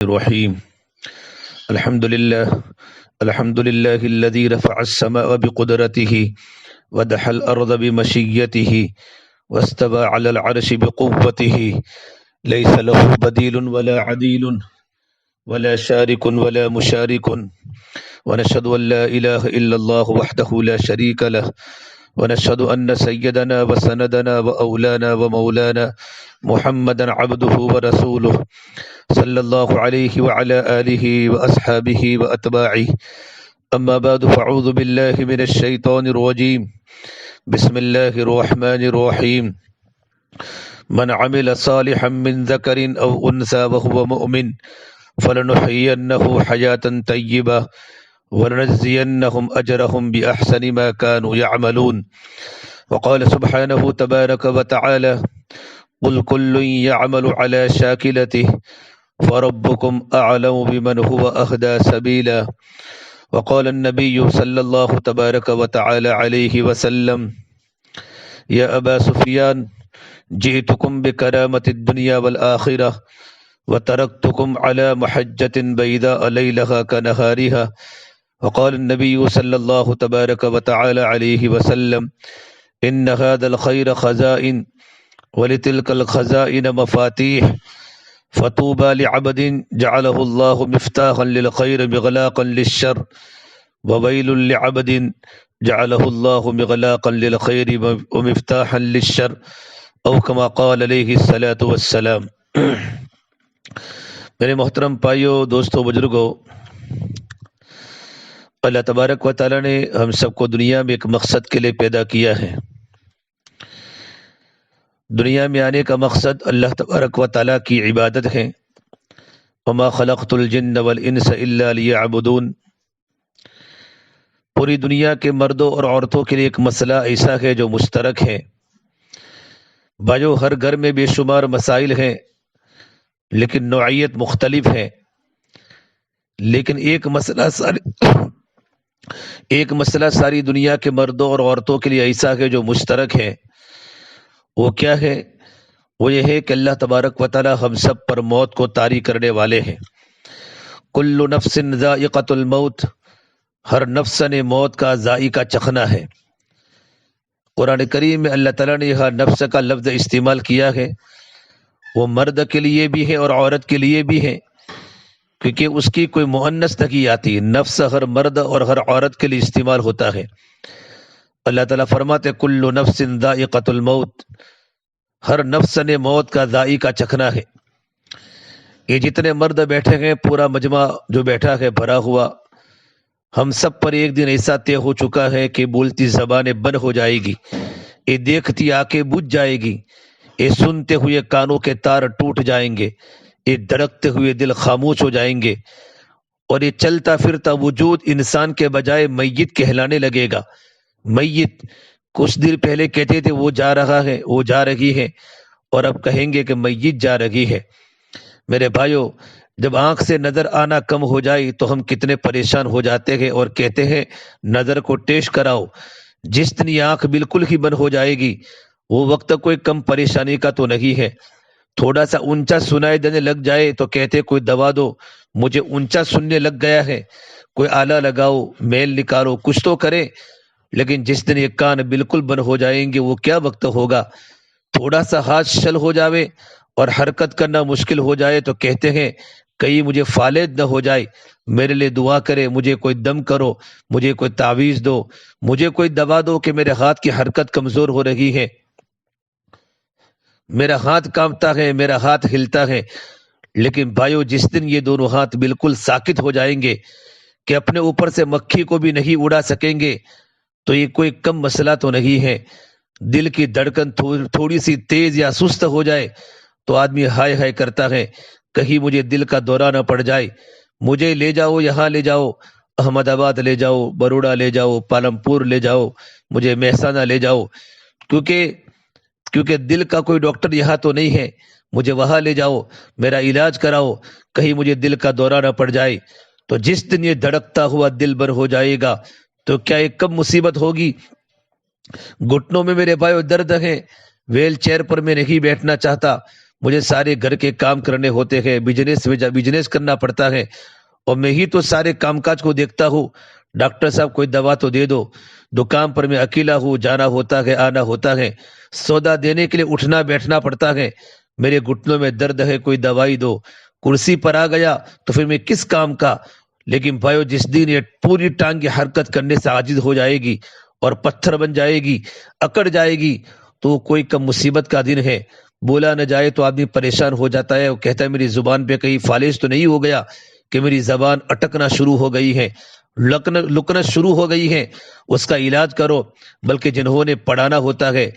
الرحيم. الحمد لله الذي رفع السماء بقدرته ودحى الأرض بمشيته واستوى على العرش بقوته ليس له بديل ولا عديل ولا شارك ولا مشارك ونشهد أن لا إله إلا الله وحده لا شريك له ونشهد أن سيدنا وسندنا وأولانا ومولانا محمدا عبده ورسوله صلی اللہ علیہ وعلى آلہ وأصحابہ وأتباعہ اما بعد فاعوذ باللہ من الشیطان الرجیم بسم اللہ الرحمن الرحیم من عمل صالحا من ذکر او انثى وهو مؤمن فلنحيينه حياة طیبة ولنجزينهم أجرهم بأحسن ما كانوا يعملون وقال سبحانه تبارك وتعالى قل كل يعمل على شاكلته فربكم أعلم بمن هو أهدى سبيلا وقال النبي صلى الله تبارك وتعالى عليه وسلم يا أبا سفيان جئتكم بكرامة الدنيا والآخرة وتركتكم على محجة بيضاء ليلها كنهارها وقال النبي صلى الله تبارك وتعالى عليه وسلم إن هذا الخير خزائن ولتلك الخزائن مفاتيح فطوبى لعبد جعله الله مفتاحا للخير مغلاقا للشر وويل لعبد جعله الله مغلاقا للخير ومفتاحا للشر او كما قال عليه الصلاة والسلام۔ میرے محترم بھائیو، دوستو، بزرگو، اللہ تبارک و تعالیٰ نے ہم سب کو دنیا میں ایک مقصد کے لیے پیدا کیا ہے۔ دنیا میں آنے کا مقصد اللہ تبارک و تعالیٰ کی عبادت ہے۔ وما خلقت الجن والانس الا لیعبدون۔ پوری دنیا کے مردوں اور عورتوں کے لیے ایک مسئلہ ایسا ہے جو مشترک ہے۔ بھائیو، ہر گھر میں بے شمار مسائل ہیں لیکن نوعیت مختلف ہے، لیکن ایک مسئلہ ساری دنیا کے مردوں اور عورتوں کے لیے ایسا ہے جو مشترک ہے۔ وہ کیا ہے؟ وہ یہ ہے کہ اللہ تبارک و تعالی ہم سب پر موت کو طاری کرنے والے ہیں۔ کل نفس ذائقۃ الموت، ہر نفس نے موت کا ذائقہ چکھنا ہے۔ قرآن کریم میں اللہ تعالیٰ نے یہاں نفس کا لفظ استعمال کیا ہے، وہ مرد کے لیے بھی ہے اور عورت کے لیے بھی ہے، کیونکہ اس کی کوئی مؤنث نہیں آتی۔ نفس ہر مرد اور ہر عورت کے لیے استعمال ہوتا ہے۔ اللہ تعالیٰ فرماتے کل نفس ذائقۃ الموت، ہر نفس نے موت کا ذائقہ چکھنا ہے۔ یہ جتنے مرد بیٹھے ہیں، پورا مجمع جو بیٹھا ہے بھرا ہوا، ہم سب پر ایک دن ایسا طے ہو چکا ہے کہ بولتی زبانیں بند ہو جائے گی، یہ دیکھتی آنکھیں بجھ جائے گی، یہ سنتے ہوئے کانوں کے تار ٹوٹ جائیں گے، یہ دھڑکتے ہوئے دل خاموش ہو جائیں گے، اور یہ چلتا پھرتا وجود انسان کے بجائے میت کہلانے لگے گا۔ میت کچھ دیر پہلے کہتے تھے وہ جا رہا ہے، وہ جا رہی ہے، اور اب کہیں گے کہ میت جا رہی ہے۔ میرے بھائیو، جب آنکھ سے نظر آنا کم ہو جائے تو ہم کتنے پریشان ہو جاتے ہیں اور کہتے ہیں نظر کو ٹیسٹ کراؤ۔ جس دن یہ آنکھ بالکل ہی بند ہو جائے گی، وہ وقت کوئی کم پریشانی کا تو نہیں ہے۔ تھوڑا سا اونچا سنائی دینے لگ جائے تو کہتے کوئی دوا دو، مجھے اونچا سننے لگ گیا ہے، کوئی آلہ لگاؤ، میل نکالو، کچھ تو کرے۔ لیکن جس دن یہ کان بالکل بند ہو جائیں گے، وہ کیا وقت ہوگا؟ تھوڑا سا ہاتھ شل ہو جاوے اور حرکت کرنا مشکل ہو جائے تو کہتے ہیں کہیں مجھے فالج نہ ہو جائے، میرے لیے دعا کرے، مجھے کوئی دم کرو، مجھے کوئی تعویذ دو، مجھے کوئی دوا دو کہ میرے ہاتھ کی حرکت کمزور ہو رہی ہے، میرا ہاتھ کانپتا ہے، میرا ہاتھ ہلتا ہے۔ لیکن بھائیو، جس دن یہ دونوں ہاتھ بالکل ساکت ہو جائیں گے کہ اپنے اوپر سے مکھی کو بھی نہیں اڑا سکیں گے، تو یہ کوئی کم مسئلہ تو نہیں ہے۔ دل کی دھڑکن تھوڑی سی تیز یا سست ہو جائے تو آدمی ہائے ہائے کرتا ہے، کہیں مجھے دل کا دورہ نہ پڑ جائے، مجھے لے جاؤ، یہاں لے جاؤ، احمد آباد لے جاؤ، بروڑا لے جاؤ، پالمپور لے جاؤ، مجھے مہسانہ لے جاؤ، کیونکہ دل کا کوئی ڈاکٹر یہاں تو نہیں ہے، مجھے وہاں لے جاؤ، میرا علاج کراؤ، کہیں مجھے دل کا دورہ نہ پڑ جائے۔ تو جس دن یہ دھڑکتا ہوا دل بھر ہو جائے گا تو کیا ایک کم مصیبت ہوگی؟ گھٹنوں میں میرے بھائیو درد ہے، ویل چیئر پر میں نہیں بیٹھنا چاہتا، مجھے سارے گھر کے کام کرنے ہوتے ہیں، بزنس کرنا پڑتا ہے، اور میں ہی تو سارے کام کاج کو دیکھتا ہوں۔ ڈاکٹر صاحب کوئی دوا تو دے دو، دکان پر میں اکیلا ہوں، جانا ہوتا ہے آنا ہوتا ہے، سودا دینے کے لیے اٹھنا بیٹھنا پڑتا ہے، میرے گھٹنوں میں درد ہے، کوئی دوائی دو۔ کرسی پر آ گیا تو پھر میں کس کام کا؟ لیکن بھائیو، جس دن یہ پوری ٹانگ حرکت کرنے سے عاجز ہو جائے گی اور پتھر بن جائے گی، اکڑ جائے گی، تو کوئی کم مصیبت کا دن ہے۔ بولا نہ جائے تو آدمی پریشان ہو جاتا ہے، وہ کہتا ہے میری زبان پہ کہیں فالش تو نہیں ہو گیا کہ میری زبان اٹکنا شروع ہو گئی ہے، لکنا شروع ہو گئی ہے، اس کا علاج کرو۔ بلکہ جنہوں نے پڑھانا ہوتا ہے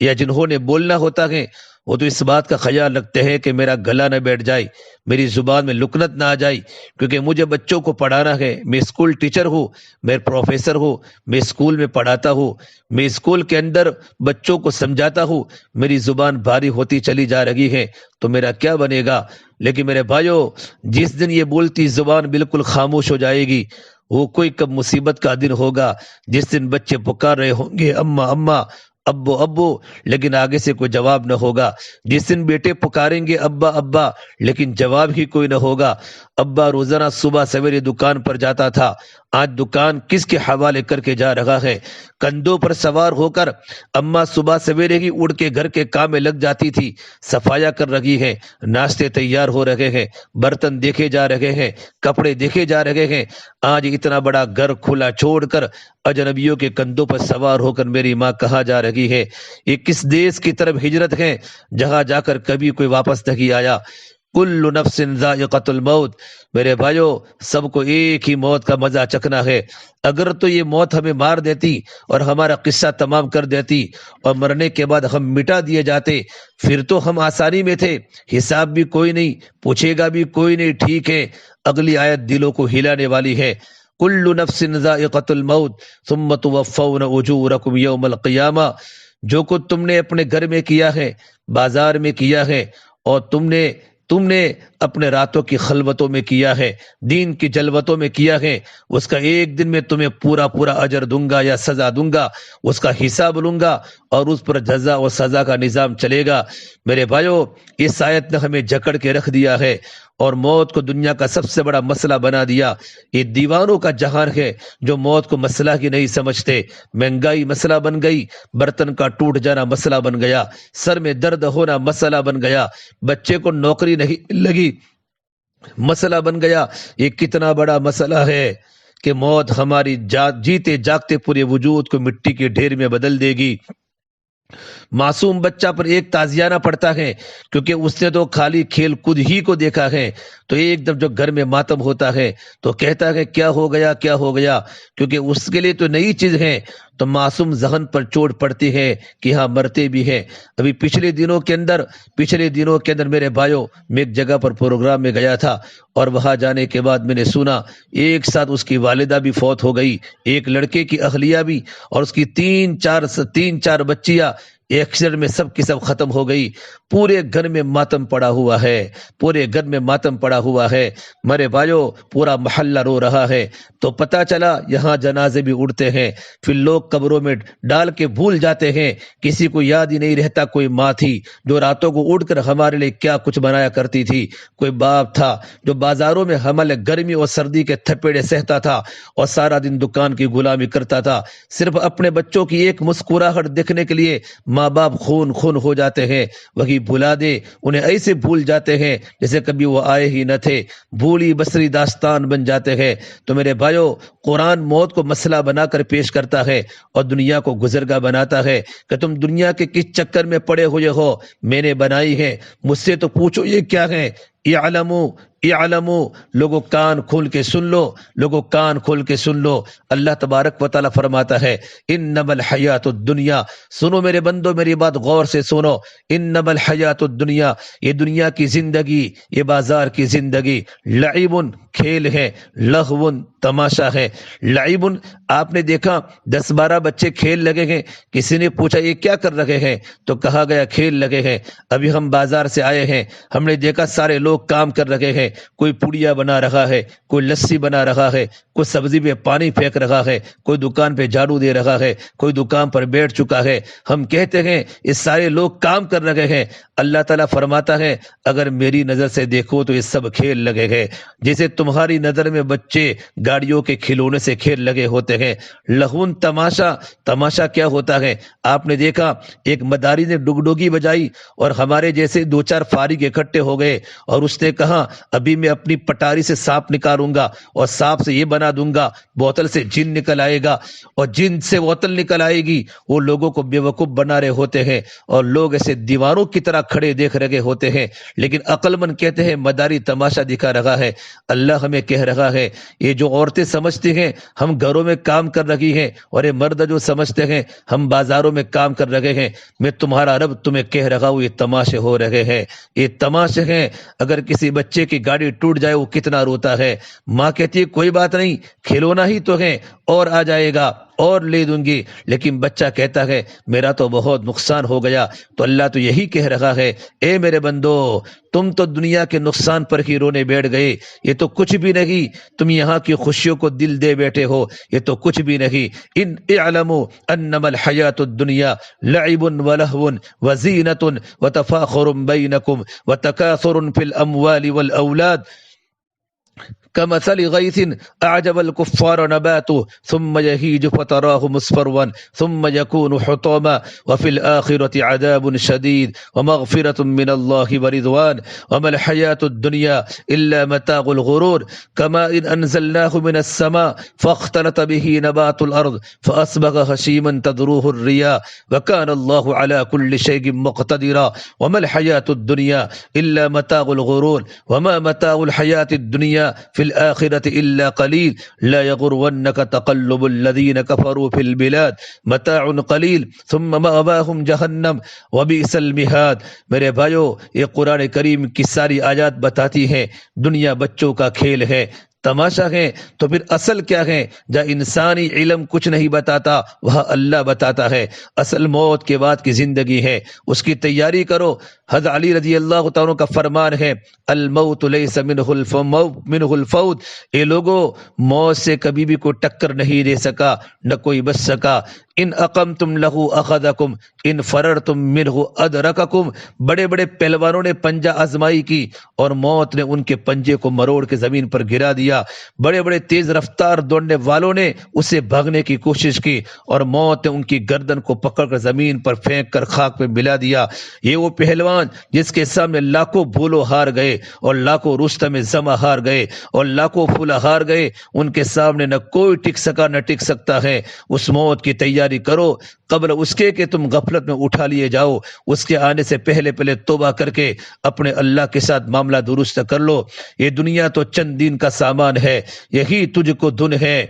یا جنہوں نے بولنا ہوتا ہے، وہ تو اس بات کا خیال رکھتے ہیں کہ میرا گلا نہ بیٹھ جائے، میری زبان میں لکنت نہ آ جائے، کیونکہ مجھے بچوں کو پڑھانا ہے۔ میں اسکول ٹیچر ہوں، میں پروفیسر ہوں، میں اسکول میں پڑھاتا ہوں، میں اسکول کے اندر بچوں کو سمجھاتا ہوں، میری زبان بھاری ہوتی چلی جا رہی ہے تو میرا کیا بنے گا؟ لیکن میرے بھائیوں، جس دن یہ بولتی زبان بالکل خاموش ہو جائے گی، وہ کوئی کب مصیبت کا دن ہوگا، جس دن بچے پکار رہے ہوں گے اماں اماں، ابو ابو، لیکن آگے سے کوئی جواب نہ ہوگا۔ جس دن بیٹے پکاریں گے ابا ابا، لیکن جواب ہی کوئی نہ ہوگا۔ ابا روزانہ صبح سویرے دکان پر جاتا تھا، آج دکان کس کے حوالے کر کے جا رہا ہے؟ کندھوں پر سوار ہو کر اماں صبح سویرے ہی اڑ کے گھر کے کام میں لگ جاتی تھی، صفایا کر رہی ہے، ناشتے تیار ہو رہے ہیں، برتن دیکھے جا رہے ہیں، کپڑے دیکھے جا رہے ہیں۔ آج اتنا بڑا گھر کھلا چھوڑ کر اجنبیوں کے کندھوں پر سوار ہو کر میری ماں کہاں جا رہی ہے؟ یہ کس دیش کی طرف ہجرت ہے جہاں جا کر کبھی کوئی واپس نہیں آیا؟ کل نفس ذائقۃ الموت۔ میرے بھائیوں، سب کو ایک ہی موت کا مزہ چکھنا ہے۔ اگر تو یہ موت ہمیں مار دیتی اور ہمارا قصہ تمام کر دیتی اور مرنے کے بعد ہم مٹا دیے جاتے، پھر تو ہم آسانی میں تھے، حساب بھی کوئی نہیں، پوچھے گا بھی کوئی نہیں۔ ٹھیک ہے، اگلی آیت دلوں کو ہلانے والی ہے۔ کل نفس ذائقۃ الموت ثم توفون اجورکم یوم القیامہ۔ جو کچھ تم نے اپنے گھر میں کیا ہے، بازار میں کیا ہے، اور تم نے اپنے راتوں کی خلوتوں میں کیا ہے، دین کی جلوتوں میں کیا ہے، اس کا ایک دن میں تمہیں پورا اجر دوں گا یا سزا دوں گا، اس کا حساب لوں گا، اور اس پر جزا و سزا کا نظام چلے گا۔ میرے بھائیوں، اس آیت نے ہمیں جکڑ کے رکھ دیا ہے اور موت کو دنیا کا سب سے بڑا مسئلہ بنا دیا۔ یہ دیوانوں کا جہان ہے جو موت کو مسئلہ ہی نہیں سمجھتے۔ مہنگائی مسئلہ بن گئی، برتن کا ٹوٹ جانا مسئلہ بن گیا، سر میں درد ہونا مسئلہ بن گیا، بچے کو نوکری نہیں لگی مسئلہ بن گیا۔ یہ کتنا بڑا مسئلہ ہے کہ موت ہماری جیتے جاگتے پورے وجود کو مٹی کے ڈھیر میں بدل دے گی۔ معصوم بچہ پر ایک تازیانہ پڑتا ہے کیونکہ اس نے تو خالی کھیل کود ہی کو دیکھا ہے، تو ایک دم جو گھر میں ماتم ہوتا ہے تو کہتا ہے کیا ہو گیا کیا ہو گیا، کیونکہ اس کے لیے تو نئی چیز ہے، تو معصوم ذہن پر چوٹ پڑتی ہے کہ ہاں مرتے بھی ہیں۔ ابھی پچھلے دنوں کے اندر میرے بھائیوں، میں ایک جگہ پر پروگرام میں گیا تھا، اور وہاں جانے کے بعد میں نے سنا ایک ساتھ اس کی والدہ بھی فوت ہو گئی، ایک لڑکے کی اہلیہ بھی، اور اس کی تین چار بچیاں ایکسیڈنٹ میں سب کی سب ختم ہو گئی۔ پورے گھر میں ماتم پڑا ہوا ہے، میرے بھائیوں، پورا محلہ رو رہا ہے۔ تو پتہ چلا یہاں جنازے بھی اڑتے ہیں، پھر لوگ قبروں میں ڈال کے بھول جاتے ہیں، کسی کو یاد ہی نہیں رہتا کوئی ماں تھی جو راتوں کو اٹھ کر ہمارے لیے کیا کچھ بنایا کرتی تھی، کوئی باپ تھا جو بازاروں میں ہمارے گرمی اور سردی کے تھپیڑے سہتا تھا اور سارا دن دکان کی غلامی کرتا تھا، صرف اپنے بچوں کی ایک مسکراہٹ دیکھنے کے لیے ماں باپ خون ہو جاتے ہیں۔ وہی بھلا دے، انہیں ایسے بھول جاتے ہیں جیسے کبھی وہ آئے ہی نہ تھے، بھولی بسری داستان بن جاتے ہیں۔ تو میرے بھائیوں، قرآن موت کو مسئلہ بنا کر پیش کرتا ہے اور دنیا کو گزرگاہ بناتا ہے کہ تم دنیا کے کس چکر میں پڑے ہوئے ہو، میں نے بنائی ہے، مجھ سے تو پوچھو یہ کیا ہے۔ اعلموا، لوگوں کان کھول کے سن لو، اللہ تبارک و تعالی فرماتا ہے انما الحیات الدنیا، سنو میرے بندو، میری بات غور سے سنو، انما الحیات الدنیا، یہ دنیا کی زندگی، یہ بازار کی زندگی، لعب، کھیل ہے، لغو، تماشا ہے۔ لعب، آپ نے دیکھا 10-12 بچے کھیل لگے ہیں، کسی نے پوچھا یہ کیا کر رہے ہیں تو کہا گیا کھیل لگے ہیں۔ ابھی ہم بازار سے آئے ہیں، ہم نے دیکھا سارے لوگ کام کر رہے ہیں، کوئی پوڑیا بنا رہا ہے، کوئی لسی بنا رہا ہے، کوئی سبزی پہ پانی پھینک رہا ہے، کوئی دکان پہ جھاڑو دے رہا ہے، کوئی دکان پر بیٹھ چکا ہے۔ ہم کہتے ہیں یہ سارے لوگ کام کر رہے ہیں، اللہ تعالیٰ فرماتا ہے اگر میری نظر سے دیکھو تو یہ سب کھیل لگے ہیں، جیسے تمہاری نظر میں بچے گاڑیوں کے کھلونے سے کھیل لگے ہوتے ہیں۔ لہون تماشا کیا ہوتا ہے؟ آپ نے دیکھا ایک مداری نے ڈگڈگی بجائی اور ہمارے جیسے دو چار فارغ اکٹھے ہو گئے اور اس نے کہا ابھی میں اپنی پٹاری سے سانپ نکالوں گا اور سانپ سے یہ بنا دوں گا، بوتل سے جن نکل آئے گا اور جن سے بوتل نکل آئے گی۔ وہ لوگوں کو بے وقوف بنا رہے ہوتے ہیں اور لوگ ایسے دیواروں کی طرح کھڑے دیکھ رہے ہوتے ہیں، لیکن عقل مند کہتے ہیں مداری تماشا دکھا رہا ہے۔ اللہ ہمیں کہہ رہا ہے یہ جو عورتیں سمجھتی ہیں ہم گھروں میں کام کر رہی ہیں اور یہ مرد جو سمجھتے ہیں ہم بازاروں میں کام کر رہے ہیں، میں تمہارا رب تمہیں کہہ رہا ہوں یہ تماشے ہو رہے ہیں، یہ تماشے ہیں۔ اگر کسی بچے کی گاڑی ٹوٹ جائے وہ کتنا روتا ہے، ماں کہتی ہے کوئی بات نہیں کھلونا ہی تو ہے اور آ جائے گا اور لے دوں گی، لیکن بچہ کہتا ہے میرا تو بہت نقصان ہو گیا۔ تو اللہ تو یہی کہہ رہا ہے اے میرے بندو تم تو دنیا کے نقصان پر ہی رونے بیٹھ گئے، یہ تو کچھ بھی نہیں، تم یہاں کی خوشیوں کو دل دے بیٹھے ہو، یہ تو کچھ بھی نہیں۔ ان اعلموا انما الحیات الدنیا لعب ولہو وزینۃ وتفاخر بینکم وتکاثر فی الاموال والاولاد كمثل غيث أعجب الكفار نباته ثم يهيج فتراه مصفرا ثم يكون حطاما وفي الآخرة عذاب شديد ومغفرة من الله ورضوان وما الحياة الدنيا إلا متاع الغرور كما إن أنزلناه من السماء فاختلط به نبات الأرض فأصبح هشيما تذروه الرياح وكان الله على كل شيء مقتدرا وما الحياة الدنيا إلا متاع الغرور وما متاع الحياة الدنيا في الآخرة إلا قليل لا يغرونك تقلب الذين كفروا في البلاد متاع قليل ثم مأواهم جہنم وبئس المہاد۔ میرے بھائیو یہ قرآن کریم کی ساری آیات بتاتی ہیں دنیا بچوں کا کھیل ہے، تماشا ہے، تو پھر اصل کیا ہے؟ جہاں انسانی علم کچھ نہیں بتاتا وہاں اللہ بتاتا ہے۔ اصل موت کے بعد کی زندگی ہے، اس کی تیاری کرو۔ حضرت علی رضی اللہ تعالیٰ کا فرمان ہے الموت لیس منہ الفوت، اے لوگو موت سے کبھی بھی کوئی ٹکر نہیں دے سکا نہ کوئی بچ سکا۔ ان اقمتم لہ اخذکم ان فررتم منہ ادرککم، بڑے بڑے پہلوانوں نے پنجہ آزمائی کی اور موت نے ان کے پنجے کو مروڑ کے زمین پر گرا دیا، بڑے بڑے تیز رفتار دوڑنے والوں نے اسے بھاگنے کی کوشش کی اور موت نے ان کی گردن کو پکڑ کر زمین پر پھینک کر خاک میں ملا دیا۔ یہ وہ پہلوان جس کے سامنے لاکھوں بھولو ہار گئے اور لاکھوں رستم زمہ ہار گئے اور لاکھوں پھولا ہار گئے، ان کے سامنے نہ کوئی ٹک سکا نہ ٹک سکتا ہے۔ اس موت کی تیاری کرو قبل اس کے کہ تم غفلت میں اٹھا لیے جاؤ، اس کے آنے سے پہلے توبہ کر کے اپنے اللہ کے ساتھ معاملہ درست کر لو۔ یہ دنیا تو چند دن کا سامان ہے، یہی تجھ کو دن ہے،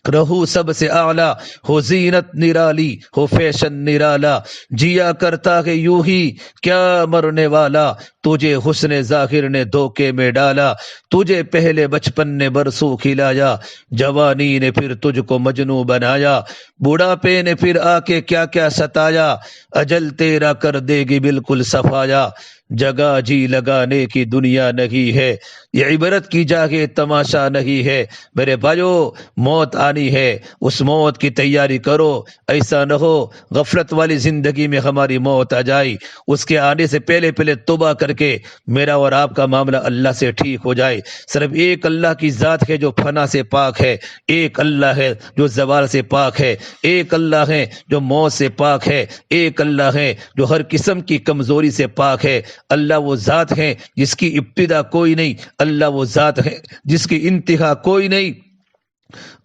رہو سب سے اعلیٰ، ہو زینت نرالی، ہو فیشن نرالا، جیا کرتا ہے یوں ہی کیا مرنے والا، تجھے حسن ظاہر نے دھوکے میں ڈالا، تجھے پہلے بچپن نے برسوں کھلایا، جوانی نے پھر تجھ کو مجنوں بنایا، بوڑھاپے نے پھر آ کے کیا کیا ستایا، اجل تیرا کر دے گی بالکل صفایا، جگہ جی لگانے کی دنیا نہیں ہے، یہ عبرت کی جگہ تماشا نہیں ہے۔ میرے بھائیو موت آنی ہے، اس موت کی تیاری کرو، ایسا نہ ہو غفلت والی زندگی میں ہماری موت آ جائے، اس کے آنے سے پہلے توبہ کر کے میرا اور آپ کا معاملہ اللہ سے ٹھیک ہو جائے۔ صرف ایک اللہ کی ذات ہے جو فنا سے پاک ہے، ایک اللہ ہے جو زوال سے پاک ہے، ایک اللہ ہے جو موت سے پاک ہے، ایک اللہ ہے جو ہر قسم کی کمزوری سے پاک ہے۔ اللہ وہ ذات ہے جس کی ابتدا کوئی نہیں، اللہ وہ ذات ہے جس کی انتہا کوئی نہیں،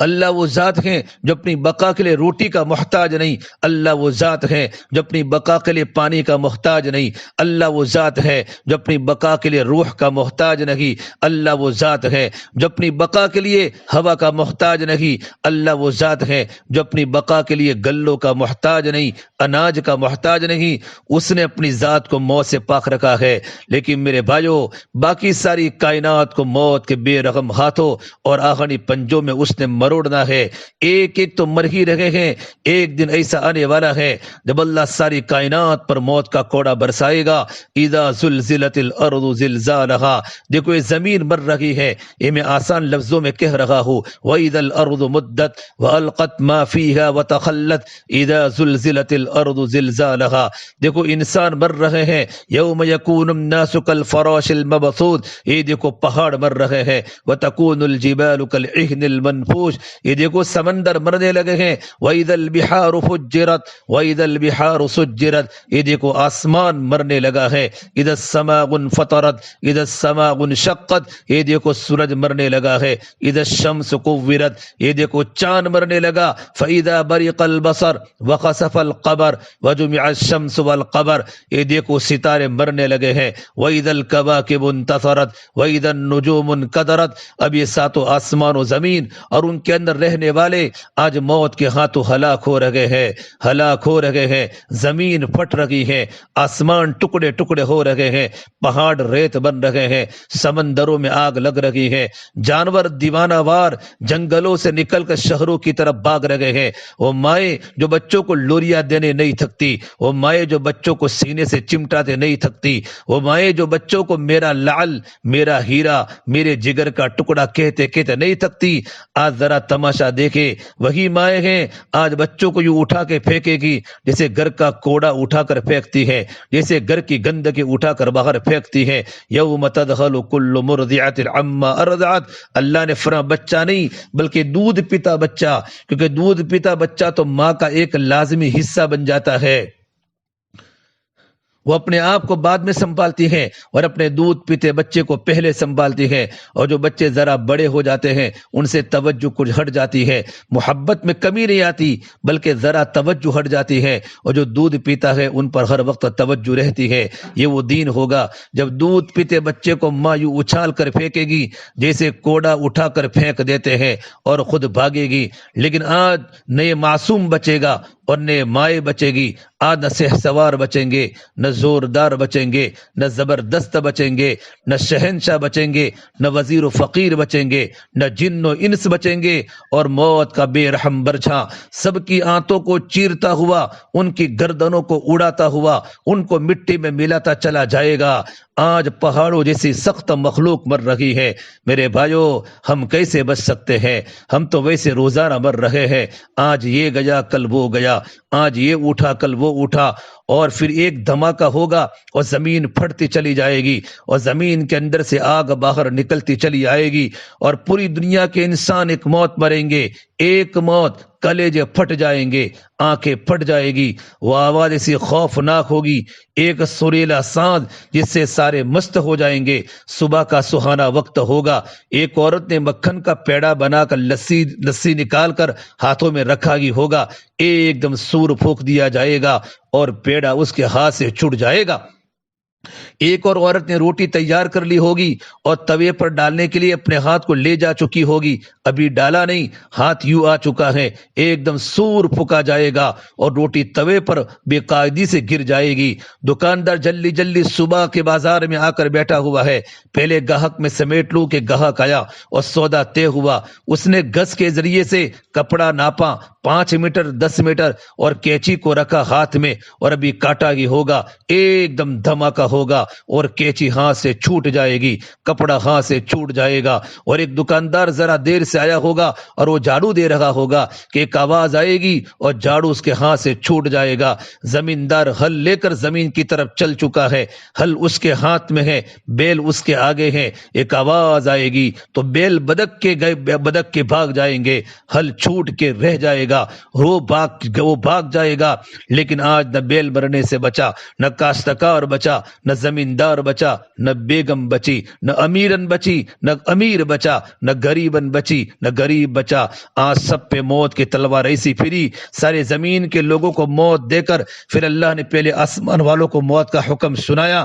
اللہ وہ ذات ہیں جو اپنی بقا کے لیے روٹی کا محتاج نہیں، اللہ وہ ذات ہے جو اپنی بقا کے لیے پانی کا محتاج نہیں، اللہ وہ ذات ہے جو اپنی بقا کے لیے روح کا محتاج نہیں، اللہ وہ ذات ہے جو اپنی بقا کے لیے ہوا کا محتاج نہیں، اللہ وہ ذات ہے جو اپنی بقا کے لیے گلوں کا محتاج نہیں، اناج کا محتاج نہیں، اس نے اپنی ذات کو موت سے پاک رکھا ہے۔ لیکن میرے بھائیو باقی ساری کائنات کو موت کے بے رحم ہاتھوں اور آہنی پنجوں میں اس اس نے مروڑنا ہے۔ ایک ایک تو مر ہی رہے ہیں، ایک دن ایسا آنے والا ہے جب اللہ ساری کائنات پر موت کا کوڑا برسائے گا۔ اذا زلزلت الارض زلزالها، دیکھو یہ زمین مر رہی ہے، یہ میں آسان لفظوں میں کہہ رہا ہوں۔ وَإِذَا الْأَرْضُ مُدَّتْ وَأَلْقَتْ مَا فِيهَا وَتَخَلَّتْ إِذَا زُلْزِلَتِ الْأَرْضُ زِلْزَالَهَا، دیکھو انسان مر رہے ہیں۔ یوم یکون الناس کالفراش المبثوث، یہ دیکھو پہاڑ مر رہے ہیں۔ وتکون الجبال کالعہن المنفوش، یہ دیکھو سمندر مرنے لگے ہیں۔ وَإِذَا الْبِحَارُ فُجِّرَتْ وَإِذَا الْبِحَارُ سُجِّرَتْ، یہ دیکھو آسمان مرنے لگا ہے۔ اذا السماء انفطرت اذا السماء انشقت، یہ دیکھو سورج مرنے لگا ہے۔ اذا الشمس كورت، یہ دیکھو چاند مرنے لگا۔ فاذا برق البصر وخسف القمر وجمع الشمس والقمر، یہ دیکھو ستارے مرنے لگے ہیں۔ واذا الكواكب انتثرت واذا النجوم انكدرت، اب یہ ساتوں آسمان و زمین اور ان کے اندر رہنے والے آج موت کے ہاتھوں ہلاک ہو رہے ہیں، ہلاک ہو رہے ہیں۔ زمین پھٹ رہی ہے، آسمان ٹکڑے ٹکڑے ہو رہے ہیں، پہاڑ ریت بن رہے ہیں، سمندروں میں آگ لگ رہی ہے، جانور دیوانہ وار جنگلوں سے نکل کر شہروں کی طرف بھاگ رہے ہیں۔ وہ مائیں جو بچوں کو لوریاں دینے نہیں تھکتی، وہ مائیں جو بچوں کو سینے سے چمٹاتے نہیں تھکتی، وہ مائیں جو بچوں کو میرا لعل، میرا ہیرا، میرے جگر کا ٹکڑا کہتے کہتے نہیں تھکتی، آج ذرا تماشا دیکھے۔ وہی مائیں ہیں آج بچوں کو یوں اٹھا کے پھینکے گی جیسے گھر کا کوڑا اٹھا کر پھینکتی ہے، جیسے گھر کی گندگی اٹھا کر باہر پھینکتی ہے۔ یوم تدخل کل مرضعۃ عما ارضعت، اللہ نے فرمایا بچہ نہیں بلکہ دودھ پیتا بچہ، کیونکہ دودھ پیتا بچہ تو ماں کا ایک لازمی حصہ بن جاتا ہے، وہ اپنے آپ کو بعد میں سنبھالتی ہیں اور اپنے دودھ پیتے بچے کو پہلے سنبھالتی ہیں۔ اور جو بچے ذرا بڑے ہو جاتے ہیں ان سے توجہ کچھ ہٹ جاتی ہے، محبت میں کمی نہیں آتی بلکہ ذرا توجہ ہٹ جاتی ہے، اور جو دودھ پیتا ہے ان پر ہر وقت توجہ رہتی ہے۔ یہ وہ دین ہوگا جب دودھ پیتے بچے کو ماں یوں اچھال کر پھینکے گی جیسے کوڑا اٹھا کر پھینک دیتے ہیں اور خود بھاگے گی۔ لیکن آج نئے معصوم بچے گا اور نئے مائیں بچے گی، آج نہ شہسوار بچیں گے، نہ زوردار بچیں گے، نہ زبردست بچیں گے، نہ شہنشاہ بچیں گے، نہ وزیر و فقیر بچیں گے، نہ جن و انس بچیں گے، اور موت کا بے رحم برچھا سب کی آنتوں کو چیرتا ہوا، ان کی گردنوں کو اڑاتا ہوا، ان کو مٹی میں ملاتا چلا جائے گا۔ آج پہاڑوں جیسی سخت مخلوق مر رہی ہے، میرے بھائیوں ہم کیسے بچ سکتے ہیں؟ ہم تو ویسے روزانہ مر رہے ہیں، آج یہ گیا کل وہ گیا، آج یہ اٹھا کل وہ اٹھا، اور پھر ایک دھماکہ ہوگا اور زمین پھٹتی چلی جائے گی اور زمین کے اندر سے آگ باہر نکلتی چلی آئے گی، اور پوری دنیا کے انسان ایک موت مریں گے، ایک موت، کلیجے پھٹ جائیں گے، آنکھیں پھٹ جائے گی، وہ آواز ایسی خوفناک ہوگی، ایک سریلا سانز جس سے سارے مست ہو جائیں گے۔ صبح کا سہانا وقت ہوگا، ایک عورت نے مکھن کا پیڑا بنا کر لسی نکال کر ہاتھوں میں رکھا ہی ہوگا، ایک دم سور پھونک دیا جائے گا اور پیڑا اس کے ہاتھ سے چھوٹ جائے گا۔ ایک اور عورت نے روٹی تیار کر لی ہوگی اور توے پر ڈالنے کے لیے اپنے ہاتھ کو لے جا چکی ہوگی، ابھی ڈالا نہیں، ہاتھ یوں آ چکا ہے، ایک دم سور پھکا جائے گا اور روٹی توے پر بے قاعدگی سے گر جائے گی۔ دکاندار جلدی جلدی صبح کے بازار میں آ کر بیٹھا ہوا ہے، پہلے گاہک میں سمیٹ لوں کہ گاہک آیا اور سودا طے ہوا، اس نے گز کے ذریعے سے کپڑا ناپا 5 میٹر 10 میٹر اور کینچی کو رکھا ہاتھ میں، اور ابھی کاٹا ہی ہوگا، ایک دم دھماکہ ہوگا اور کینچی ہاتھ سے چھوٹ جائے گی، کپڑا ہاتھ سے چھوٹ جائے گا، اور ایک دکاندار ذرا دیر سے آیا ہوگا اور وہ جھاڑو دے رہا ہوگا کہ ایک آواز آئے گی اور جھاڑو اس کے ہاتھ سے چھوٹ جائے گا۔ زمیندار ہل لے کر زمین کی طرف چل چکا ہے، ہل اس کے ہاتھ میں ہے، بیل اس کے آگے ہے، ایک آواز آئے گی تو بیل بدک کے بھاگ جائیں گے، ہل چھوٹ کے رہ جائے گا، وہ بھاگ جائے گا۔ لیکن آج نہ بیل مرنے سے بچا، نہ کاشتکار بچا، نہ زمیندار بچا، نہ بیگم بچی، نہ امیرن بچی، نہ امیر بچا، نہ غریبن بچی، نہ غریب بچا۔ آج سب پہ موت کی تلوار ایسی پھری، سارے زمین کے لوگوں کو موت دے کر پھر اللہ نے پہلے آسمان والوں کو موت کا حکم سنایا۔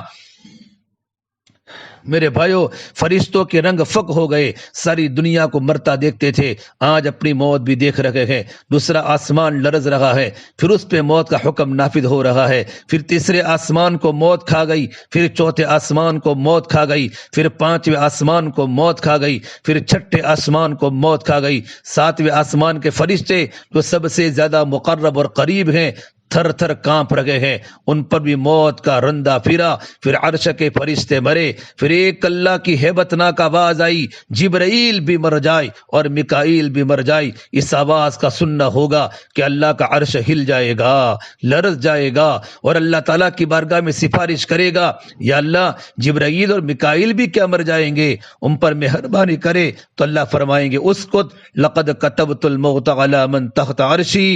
میرے بھائیوں، فرشتوں کے رنگ فک ہو گئے، ساری دنیا کو مرتا دیکھتے تھے، آج اپنی موت بھی دیکھ رہے ہیں۔ دوسرا آسمان لرز رہا ہے، پھر اس پہ موت کا حکم نافذ ہو رہا ہے، پھر تیسرے آسمان کو موت کھا گئی، پھر چوتھے آسمان کو موت کھا گئی، پھر پانچویں آسمان کو موت کھا گئی، پھر چھٹے آسمان کو موت کھا گئی۔ ساتویں آسمان کے فرشتے جو سب سے زیادہ مقرب اور قریب ہیں تھر تھر کانپ رہے ہیں، ان پر بھی موت کا رندہ پھرا، پھر عرش کے فرشتے مرے، پھر ایک اللہ کی ہیبت ناک آواز آئی، جبرائیل بھی مر جائے اور میکائیل بھی مر جائے۔ اس آواز کا سننا ہوگا کہ اللہ کا عرش ہل جائے گا، لرز جائے گا، اور اللہ تعالیٰ کی بارگاہ میں سفارش کرے گا، یا اللہ جبرائیل اور میکائیل بھی کیا مر جائیں گے، ان پر مہربانی کرے۔ تو اللہ فرمائیں گے اسکت لقد کتبت الموت علی من تحت عرشی،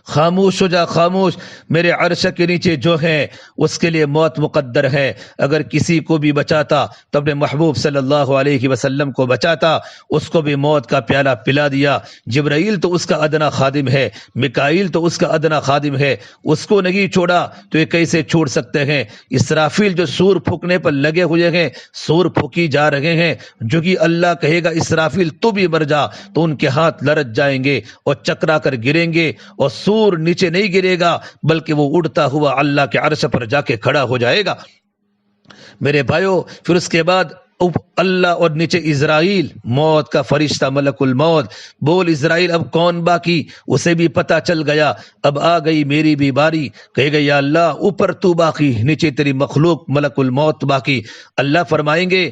خاموش ہو جا، خاموش، میرے عرش کے نیچے جو ہے اس کے لیے موت مقدر ہے۔ اگر کسی کو بھی بچاتا تو اپنے محبوب صلی اللہ علیہ وسلم کو بچاتا، اس کو بھی موت کا پیالہ پلا دیا۔ جبرائیل تو اس کا ادنا خادم ہے، میکائیل تو اس کا ادنا خادم ہے، اس کو نہیں چھوڑا تو یہ کیسے چھوڑ سکتے ہیں؟ اسرافیل جو سور پھونکنے پر لگے ہوئے ہیں، سور پھونکی جا رہے ہیں، جو کہ اللہ کہے گا اسرافیل تو بھی مر جا، تو ان کے ہاتھ لرز جائیں گے اور چکرا کر گریں گے، اور سور نیچے نہیں گرے گا بلکہ وہ اڑتا ہوا اللہ کے عرش پر جا کے کھڑا ہو جائے گا۔ میرے بھائیوں، پھر اس کے بعد اللہ اور نیچے اسرائیل، موت کا فرشتہ ملک الموت، بول اسرائیل اب کون باقی؟ اسے بھی پتہ چل گیا اب آ گئی میری بھی باری، کہے گا یا اللہ اوپر تو باقی، نیچے تیری مخلوق ملک الموت باقی۔ اللہ فرمائیں گے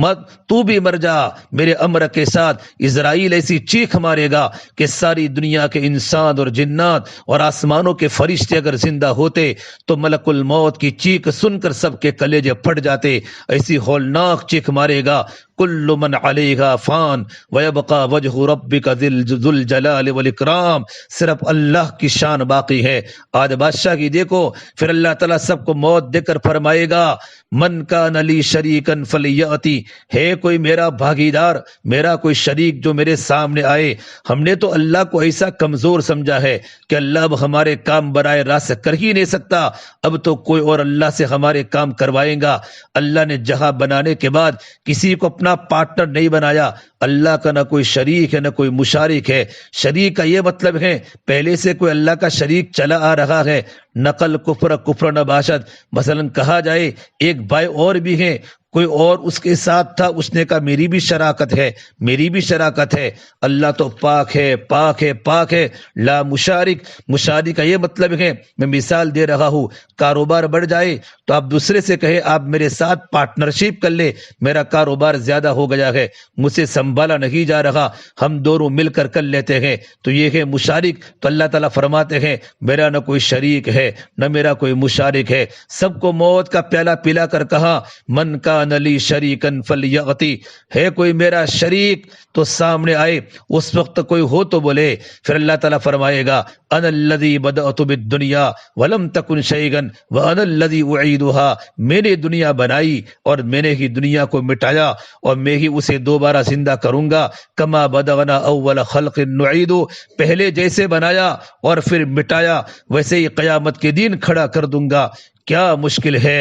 مت تو بھی مر جا میرے امر کے ساتھ۔ اسرائیل ایسی چیخ مارے گا کہ ساری دنیا کے انسان اور جنات اور آسمانوں کے فرشتے اگر زندہ ہوتے تو ملک الموت کی چیخ سن کر سب کے کلیجے پھٹ جاتے۔ ایسی ہولناک چیخ مارے گا کل من علیہا فان ویبقى وجہ ربک ذو الجلال والاکرام، صرف اللہ کی شان باقی ہے۔ آج بادشاہ کی دیکھو، پھر اللہ تعالیٰ سب کو موت دے کر فرمائے گا من کان لی شریکا فلیأتی، ہے کوئی میرا بھاگیدار، میرا کوئی شریک جو میرے سامنے آئے۔ ہم نے تو اللہ کو ایسا کمزور سمجھا ہے کہ اللہ اب ہمارے کام برائے راست کر ہی نہیں سکتا، اب تو کوئی اور اللہ سے ہمارے کام کروائیں گا۔ اللہ نے جہاں بنانے کے بعد کسی کو اپنا پارٹنر نہیں بنایا۔ اللہ کا نہ کوئی شریک ہے نہ کوئی مشارک ہے۔ شریک کا یہ مطلب ہے پہلے سے کوئی اللہ کا شریک چلا آ رہا ہے، نقل کفر کفر نہ باشد۔ مثلا کہا جائے ایک بھائی اور بھی ہیں، کوئی اور اس کے ساتھ تھا، اس نے کہا میری بھی شراکت ہے، میری بھی شراکت ہے۔ اللہ تو پاک ہے، پاک ہے، پاک ہے، لا مشارک۔ مشارک کا یہ مطلب ہے، میں مثال دے رہا ہوں، کاروبار بڑھ جائے تو آپ دوسرے سے کہے آپ میرے ساتھ پارٹنرشپ کر لے، میرا کاروبار زیادہ ہو گیا ہے، مجھ سے سنبھالا نہیں جا رہا، ہم دونوں مل کر لیتے ہیں، تو یہ ہے مشارک۔ تو اللہ تعالیٰ فرماتے ہیں میرا نہ کوئی شریک ہے نہ میرا کوئی مشارک ہے۔ سب کو موت کا پیالہ پلا کر کہا من کان لی شریکا فلیأتی، ہے کوئی میرا شریک تو سامنے آئے۔ اس وقت کوئی ہو تو بولے۔ پھر اللہ تعالیٰ فرمائے گا انا الذی بدأت بالدنیا ولم تکن شیئا وانا الذی اعیدها، میں نے دنیا بنائی اور میں نے ہی دنیا کو مٹایا اور میں ہی اسے دوبارہ زندہ کروں گا۔ کما بدأنا اول خلق نعید، پہلے جیسے بنایا اور پھر مٹایا ویسے ہی قیامت کے دن کھڑا کر دوں گا۔ کیا مشکل ہے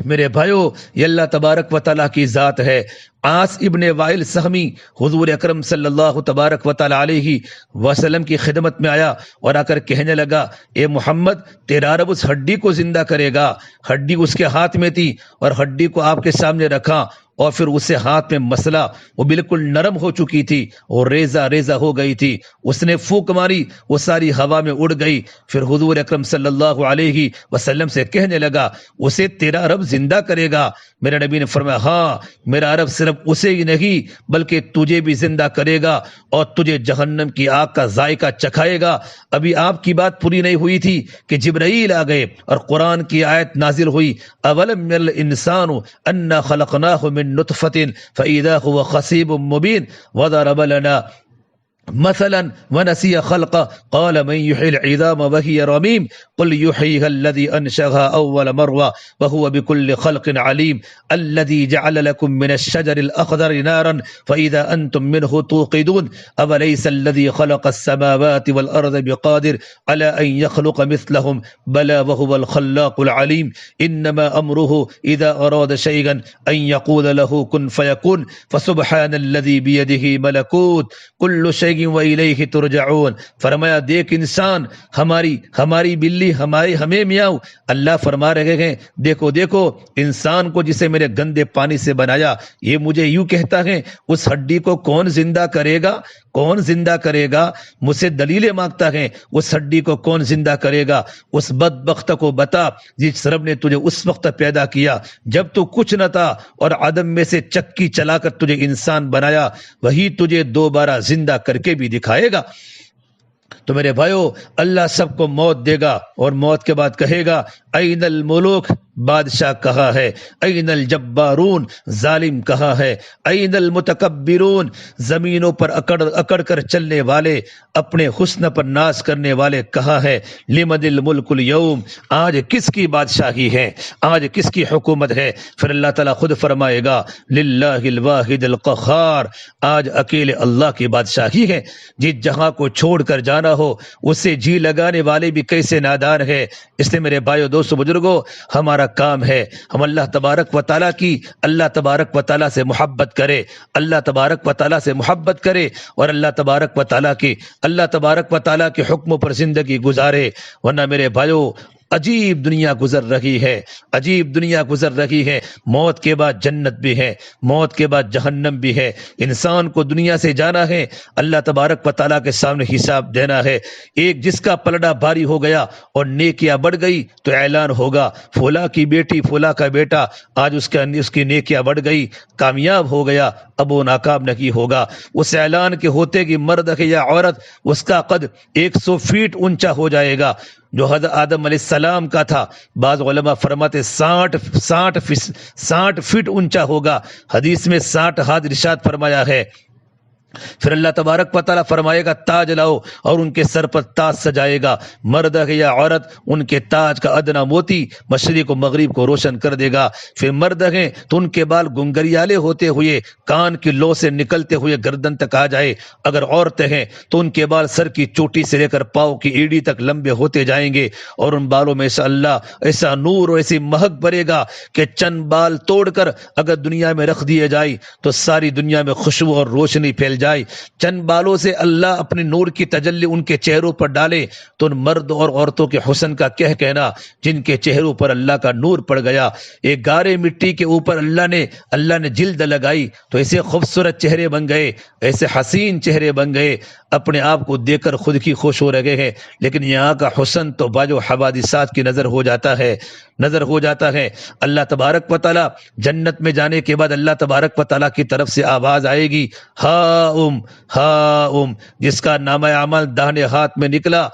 میرے بھائیو، یہ اللہ تبارک و تعالیٰ کی ذات ہے۔ عاص ابن وائل سہمی حضور اکرم صلی اللہ تبارک و تعالیٰ علیہ وسلم کی خدمت میں آیا اور آ کر کہنے لگا اے محمد تیرا رب اس ہڈی کو زندہ کرے گا۔ ہڈی اس کے ہاتھ میں تھی اور ہڈی کو آپ کے سامنے رکھا اور پھر اسے ہاتھ میں مسلا، وہ بالکل نرم ہو چکی تھی اور ریزہ ریزہ ہو گئی تھی۔ اس نے پھونک ماری، وہ ساری ہوا میں اڑ گئی۔ پھر حضور اکرم صلی اللہ علیہ وسلم سے کہنے لگا اسے تیرا رب زندہ کرے گا؟ میرے نبی نے فرمایا ہاں، میرا رب صرف اسے ہی نہیں بلکہ تجھے بھی زندہ کرے گا اور تجھے جہنم کی آگ کا ذائقہ چکھائے گا۔ ابھی آپ کی بات پوری نہیں ہوئی تھی کہ جبرائیل آ گئے اور قرآن کی آیت نازل ہوئی اولم یرل الانسان انا خلقناہ من نطفۃ فاذا هو خصیب مبین وضرب لنا مثلا ونسي خلقه قال من يحيي العظام وهي رميم قل يحييها الذي أنشأها أول مرة وهو بكل خلق عليم الذي جعل لكم من الشجر الأخضر نارا فإذا أنتم منه توقدون أوليس الذي خلق السماوات والأرض بقادر على أن يخلق مثلهم بلى وهو الخلاق العليم إنما أمره إذا أراد شيئا أن يقول له كن فيكون فسبحان الذي بيده ملكوت كل شيء وإلیہ ترجعون۔ فرمایا دیکھ انسان، ہماری بلی ہمیں میاؤ۔ اللہ فرما رہے ہیں دیکھو دیکھو انسان کو جسے میرے گندے پانی سے بنایا، یہ مجھے یوں کہتا ہے اس ہڈی کو کون زندہ کرے گا، کون زندہ کرے گا؟ مجھ سے دلیلیں مانگتا ہے اس ہڈی کو کون زندہ کرے گا؟ اس بدبخت کو بتا جس رب نے تجھے اس وقت پیدا کیا جب تو کچھ نہ تھا اور عدم میں سے چکی چلا کر تجھے انسان بنایا، وہی تجھے دوبارہ زندہ کر کے بھی دکھائے گا۔ تو میرے بھائیو اللہ سب کو موت دے گا اور موت کے بعد کہے گا این الملوک، بادشاہ کہاں ہے؟ این الجبارون، ظالم کہاں ہے؟ این المتکبرون، زمینوں پر اکڑ کر چلنے والے، اپنے حسن پر ناز کرنے والے کہاں ہے؟ لمن الملک اليوم، آج کس کی بادشاہی ہے، آج کس کی حکومت ہے؟ پھر اللہ تعالیٰ خود فرمائے گا للہ الواحد القہار، آج اکیلے اللہ کی بادشاہی ہے۔ جس جہاں کو چھوڑ کر جانا ہو اسے جی لگانے والے بھی کیسے نادان ہے۔ اس لیے میرے بھائیو دوستو بزرگو ہمارا کام ہے ہم اللہ تبارک و تعالیٰ کی، اللہ تبارک و تعالیٰ سے محبت کرے، اللہ تبارک و تعالیٰ سے محبت کرے اور اللہ تبارک و تعالیٰ کے حکموں پر زندگی گزارے، ورنہ میرے بھائیو عجیب دنیا گزر رہی ہے، عجیب دنیا گزر رہی ہے۔ موت کے بعد جنت بھی ہے، موت کے بعد جہنم بھی ہے۔ انسان کو دنیا سے جانا ہے، اللہ تبارک و تعالیٰ کے سامنے حساب دینا ہے۔ ایک جس کا پلڑا بھاری ہو گیا اور نیکیاں بڑھ گئی تو اعلان ہوگا فلاں کی بیٹی فلاں کا بیٹا آج اس کی نیکیاں بڑھ گئی، کامیاب ہو گیا، اب وہ ناکام نہیں ہوگا۔ اس اعلان کے ہوتے کہ مرد ہے یا عورت، اس کا قد 100 فیٹ اونچا ہو جائے گا جو حضرت آدم علیہ السلام کا تھا۔ بعض علماء فرماتے 60 فٹ اونچا ہوگا، حدیث میں 60 ہاتھ ارشاد فرمایا ہے۔ پھر اللہ تبارک و تعالیٰ فرمائے گا تاج لاؤ اور ان کے سر پر تاج سجائے گا، مرد ہے یا عورت ان کے تاج کا ادنا موتی مشرق و مغرب کو روشن کر دے گا۔ پھر مرد ہیں تو ان کے بال گنگریالے ہوتے ہوئے کان کی لو سے نکلتے ہوئے گردن تک آ جائے، اگر عورتیں ہیں تو ان کے بال سر کی چوٹی سے لے کر پاؤں کی ایڑی تک لمبے ہوتے جائیں گے، اور ان بالوں میں ایسا نور اور ایسی مہک بھرے گا کہ چند بال توڑ کر اگر دنیا میں رکھ دیے جائے تو ساری دنیا میں خوشبو اور روشنی پھیل جائے۔ چند بالوں سے اللہ اپنے نور کی تجلی ان کے چہروں پر ڈالے تو ان مرد اور عورتوں کے حسن کا کہنا جن کے چہروں پر اللہ کا نور پڑ گیا۔ ایک گارے مٹی کے اوپر اللہ نے جلد لگائی تو ایسے خوبصورت چہرے بن گئے، ایسے حسین چہرے بن گئے، اپنے آپ کو دیکھ کر خود کی خوش ہو رہے ہیں، لیکن یہاں کا حسن تو باجو حوادثات کی نظر ہو جاتا ہے۔ اللہ تبارک و تعالیٰ جنت میں جانے کے بعد اللہ تبارک و تعالیٰ کی طرف سے آواز آئے گی ہا جس کا نامہ اعمال داہنے ہاتھ میں نکلا،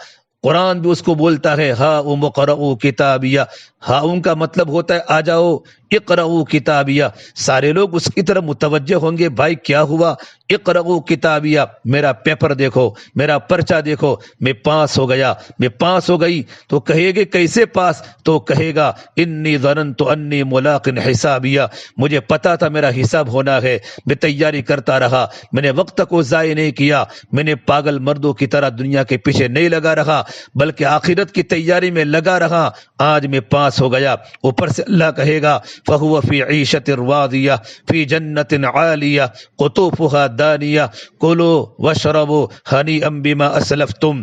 قرآن بھی اس کو بولتا ہے ہا اقرؤ کتابیہ۔ ہا کا مطلب ہوتا ہے آ جاؤ، اقرؤ کتابیہ۔ سارے لوگ اس کی طرف متوجہ ہوں گے، بھائی کیا ہوا؟ اقرؤ کتابیہ، میرا پیپر دیکھو، میرا پرچہ دیکھو، میں پاس ہو گیا، میں پاس ہو گئی۔ تو کہے گے کیسے پاس؟ تو کہے گا انی ظننت انی ملاق حسابیہ، مجھے پتا تھا میرا حساب ہونا ہے، میں تیاری کرتا رہا، میں نے وقت کو ضائع نہیں کیا، میں نے پاگل مردوں کی طرح دنیا کے پیچھے نہیں لگا رہا بلکہ آخرت کی تیاری میں لگا رہا، آج میں پاس ہو گیا۔ اوپر سے اللہ کہے گا فہو فی عیشۃ راضیہ فی جنت عالیہ قطوفها دانیہ کلوا واشربوا ہنیئا بما اسلفتم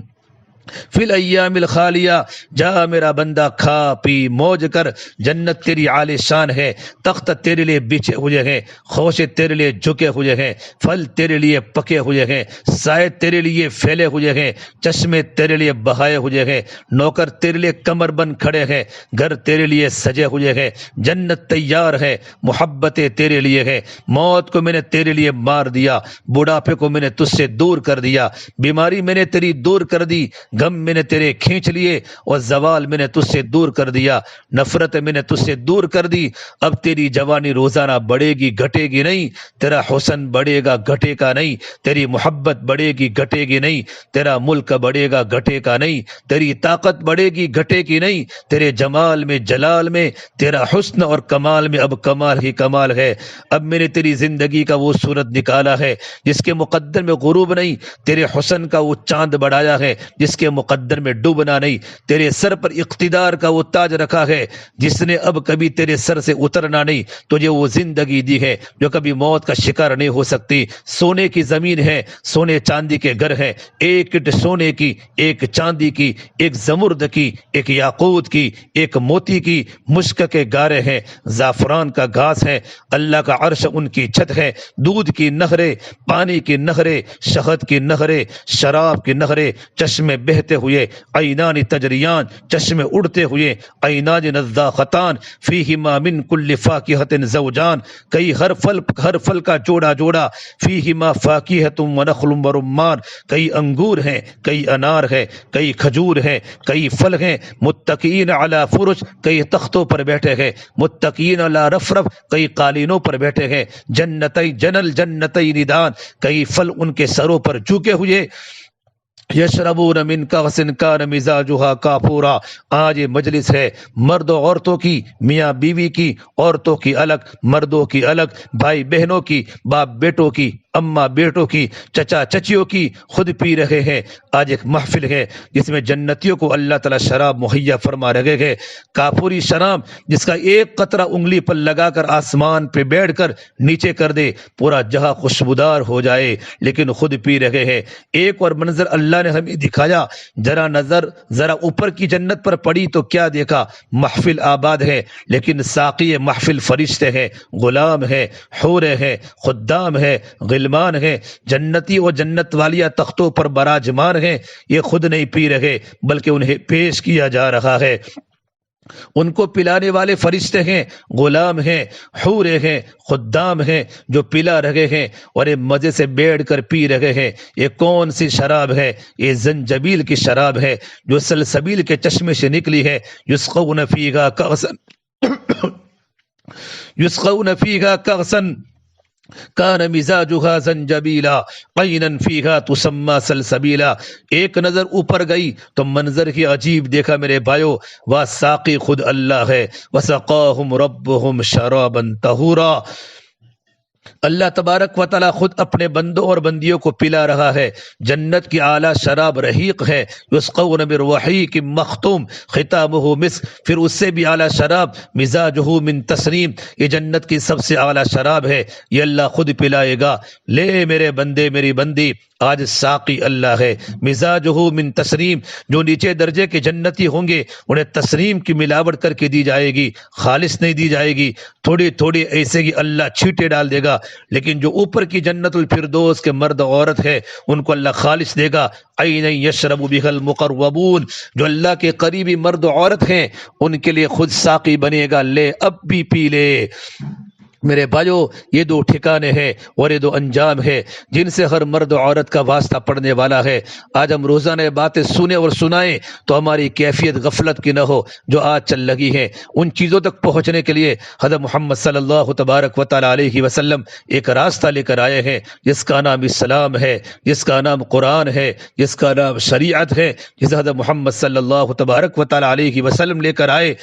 فی الایام الخالیہ۔ جا میرا بندہ کھا پی موج کر، جنت تیری عالی شان ہے، تخت تیرے لیے بچھے ہوئے ہیں، خوشے تیرے لیے جھکے ہوئے ہیں، پھل تیرے لیے پکے ہوئے ہیں، سائے تیرے لیے پھیلے ہوئے ہیں، چشمے تیرے لیے بہائے ہوئے ہیں، نوکر تیرے لیے کمر بند کھڑے ہیں، گھر تیرے لیے سجے ہوئے ہیں، جنت تیار ہے، محبتیں تیرے لیے ہیں۔ موت کو میں نے تیرے لیے مار دیا، بڑھاپے کو میں نے تجھ سے دور کر دیا، بیماری میں نے تیری دور کر دی، غم میں نے تیرے کھینچ لیے اور زوال میں نے تجھ سے دور کر دیا، نفرت میں نے تجھ سے دور کر دی۔ اب تیری جوانی روزانہ بڑھے گی گھٹے گی نہیں، تیرا حسن بڑھے گا گھٹے گا نہیں، تیری محبت بڑھے گی گھٹے گی نہیں، تیرا ملک بڑھے گا گھٹے گا نہیں، تیری طاقت بڑھے گی گھٹے گی نہیں، تیرے جمال میں جلال میں تیرا حسن اور کمال میں اب کمال ہی کمال ہے۔ اب میں نے تیری زندگی کا وہ صورت نکالا ہے جس کے مقدر میں غروب نہیں، تیرے حسن کا وہ چاند بڑھایا ہے جس کے مقدر میں ڈوبنا نہیں، تیرے سر پر اقتدار کا وہ تاج رکھا ہے جس نے اب کبھی تیرے سر سے اترنا نہیں، تجھے وہ زندگی دی ہے جو کبھی موت کا شکار نہیں ہو سکتی۔ سونے کی زمین ہے، سونے چاندی کے گھر ہے، ایک اٹ سونے کی، ایک چاندی کی، ایک زمرد کی، ایک یاقوت کی، ایک موتی کی، مشک کے گارے ہیں، زعفران کا گھاس ہے، اللہ کا عرش ان کی چھت ہے، دودھ کی نہریں، پانی کی نہریں، شہد کی نہریں، شراب کی نہریں، چشمے بہتے ہوئے، عینان تجریان، چشمے اڑتے ہوئے، عینان نضاختان، فیہما من کل فاکہۃ زوجان، کئی ہر پھل کا جوڑا جوڑا، فیہما فاکہۃ ونخل ورمان، کئی انگور ہیں، کئی انار ہے، کئی کھجور ہے، کئی پھل ہیں، متکئین علی فرش، کئی تختوں پر بیٹھے ہیں، متکئین علی رفرف، کئی قالینوں پر بیٹھے ہیں، جنتین دان، کئی پھل ان کے سروں پر جھکے ہوئے، یشربون من کأس کان مزاجها کافورا۔ آج یہ مجلس ہے مرد و عورتوں کی، میاں بیوی کی، عورتوں کی الگ، مردوں کی الگ، بھائی بہنوں کی، باپ بیٹوں کی، اماں بیٹوں کی، چچا چچیوں کی، خود پی رہے ہیں۔ آج ایک محفل ہے جس میں جنتیوں کو اللہ تعالیٰ شراب مہیا فرما رہے ہیں، کافوری شراب جس کا ایک قطرہ انگلی پر لگا کر آسمان پہ بیٹھ کر نیچے کر دے پورا جہاں خوشبودار ہو جائے، لیکن خود پی رہے ہیں۔ ایک اور منظر اللہ نے ہمیں دکھایا، ذرا اوپر کی جنت پر پڑی تو کیا دیکھا، محفل آباد ہے لیکن ساقی محفل فرشتے ہیں، غلام ہے، حوریں ہیں، خدام ہے، غلمان ہیں، جنتی و جنت والیہ تختوں پر براجمان ہیں۔ یہ خود نہیں پی رہے بلکہ انہیں پیش کیا جا رہا ہے، ان کو پلانے والے فرشتے ہیں، غلام ہیں، حوریں ہیں، خدام ہیں جو پلا رہے ہیں اور یہ مزے سے بیٹھ کر پی رہے ہیں۔ یہ کون سی شراب ہے؟ یہ زنجبیل کی شراب ہے جو سلسبیل کے چشمے سے نکلی ہے۔ یسقون فیہا کأسا کان مزاجها زنجبیلا عینا فیہا تسمی سلسبیلا۔ ایک نظر اوپر گئی تو منظر ہی عجیب دیکھا میرے بھائیو، وہ ساقی خود اللہ ہے، وسقاہم ربہم شرابا طہورا۔ اللہ تبارک و تعالی خود اپنے بندوں اور بندیوں کو پلا رہا ہے۔ جنت کی اعلیٰ شراب رحیق ہے، یسقون من رحیق مختوم ختامہ مسک، پھر اس سے بھی اعلیٰ شراب مزاجہ من تسنیم، یہ جنت کی سب سے اعلیٰ شراب ہے، یہ اللہ خود پلائے گا۔ لے میرے بندے میری بندی، آج ساقی اللہ ہے، مزاجہ من تسنیم، جو نیچے درجے کے جنتی ہوں گے انہیں تسنیم کی ملاوٹ کر کے دی جائے گی، خالص نہیں دی جائے گی، تھوڑی تھوڑی ایسے ہی اللہ چھیٹے ڈال دے گا، لیکن جو اوپر کی جنت الفردوس کے مرد عورت ہے ان کو اللہ خالص دے گا۔ عین یشرب بها المقربون، جو اللہ کے قریبی مرد عورت ہیں ان کے لیے خود ساقی بنے گا، لے اب بھی پی لے۔ میرے بھائیو، یہ دو ٹھکانے ہیں اور یہ دو انجام ہے جن سے ہر مرد و عورت کا واسطہ پڑنے والا ہے۔ آج ہم روزانہ باتیں سنیں اور سنائیں تو ہماری کیفیت غفلت کی نہ ہو جو آج چل لگی ہے۔ ان چیزوں تک پہنچنے کے لیے حضرت محمد صلی اللہ تبارک و تعالی علیہ وسلم ایک راستہ لے کر آئے ہیں جس کا نام اسلام ہے، جس کا نام قرآن ہے، جس کا نام شریعت ہے، جسے حضرت محمد صلی اللہ تبارک و تعالی علیہ وسلم لے کر آئے۔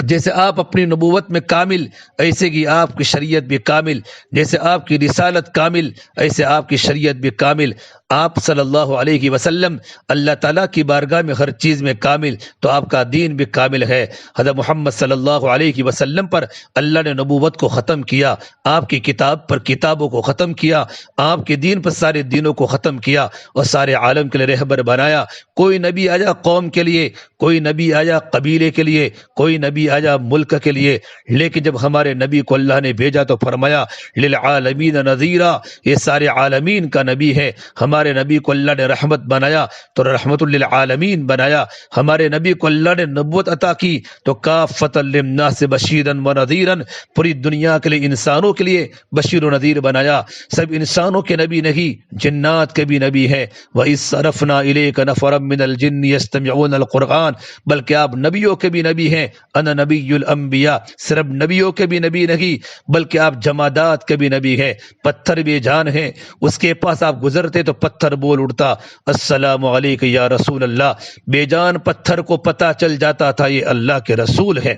جیسے آپ اپنی نبوت میں کامل، ایسے کی آپ کی شریعت بھی کامل، جیسے آپ کی رسالت کامل ایسے آپ کی شریعت بھی کامل۔ آپ صلی اللہ علیہ وسلم اللہ تعالیٰ کی بارگاہ میں ہر چیز میں کامل، تو آپ کا دین بھی کامل ہے۔ حضرت محمد صلی اللہ علیہ وسلم پر اللہ نے نبوت کو ختم کیا، آپ کی کتاب پر کتابوں کو ختم کیا، آپ کے دین پر سارے دینوں کو ختم کیا اور سارے عالم کے لیے رہبر بنایا۔ کوئی نبی آیا قوم کے لیے، کوئی نبی آیا قبیلے کے لیے، کوئی نبی آیا ملک کے لیے، لیکن جب ہمارے نبی کو اللہ نے بھیجا تو فرمایا للعالمین نذیرا، یہ سارے عالمین کا نبی ہے۔ ہمارے ہمارے نبی کو اللہ نے رحمت بنایا تو رحمت للعالمین بنایا، ہمارے نبی کو اللہ نے نبوت عطا کی تو کافۃ للناس بشیرا ونذیرا، پوری دنیا کے لیے انسانوں کے لیے بشیر و نذیر بنایا۔ سب انسانوں کے نبی نہیں، جنات کے بھی نبی ہیں۔ وَإِذْ صَرَفْنَا إِلَيْكَ نَفَرًا مِّنَ الْجِنِّ يَسْتَمِعُونَ الْقُرْآنَ، بلکہ آپ نبیوں کے بھی نبی ہیں۔ انا نبی الانبیاء، صرف نبیوں کے بھی نبی نہیں بلکہ آپ جمادات کے بھی نبی ہیں۔ پتھر بے جان ہیں، اس کے پاس آپ گزرتے تو پتھر بول اٹھتا السلام علیک یا رسول اللہ، بے جان پتھر کو پتہ چل جاتا تھا یہ اللہ کے رسول ہے۔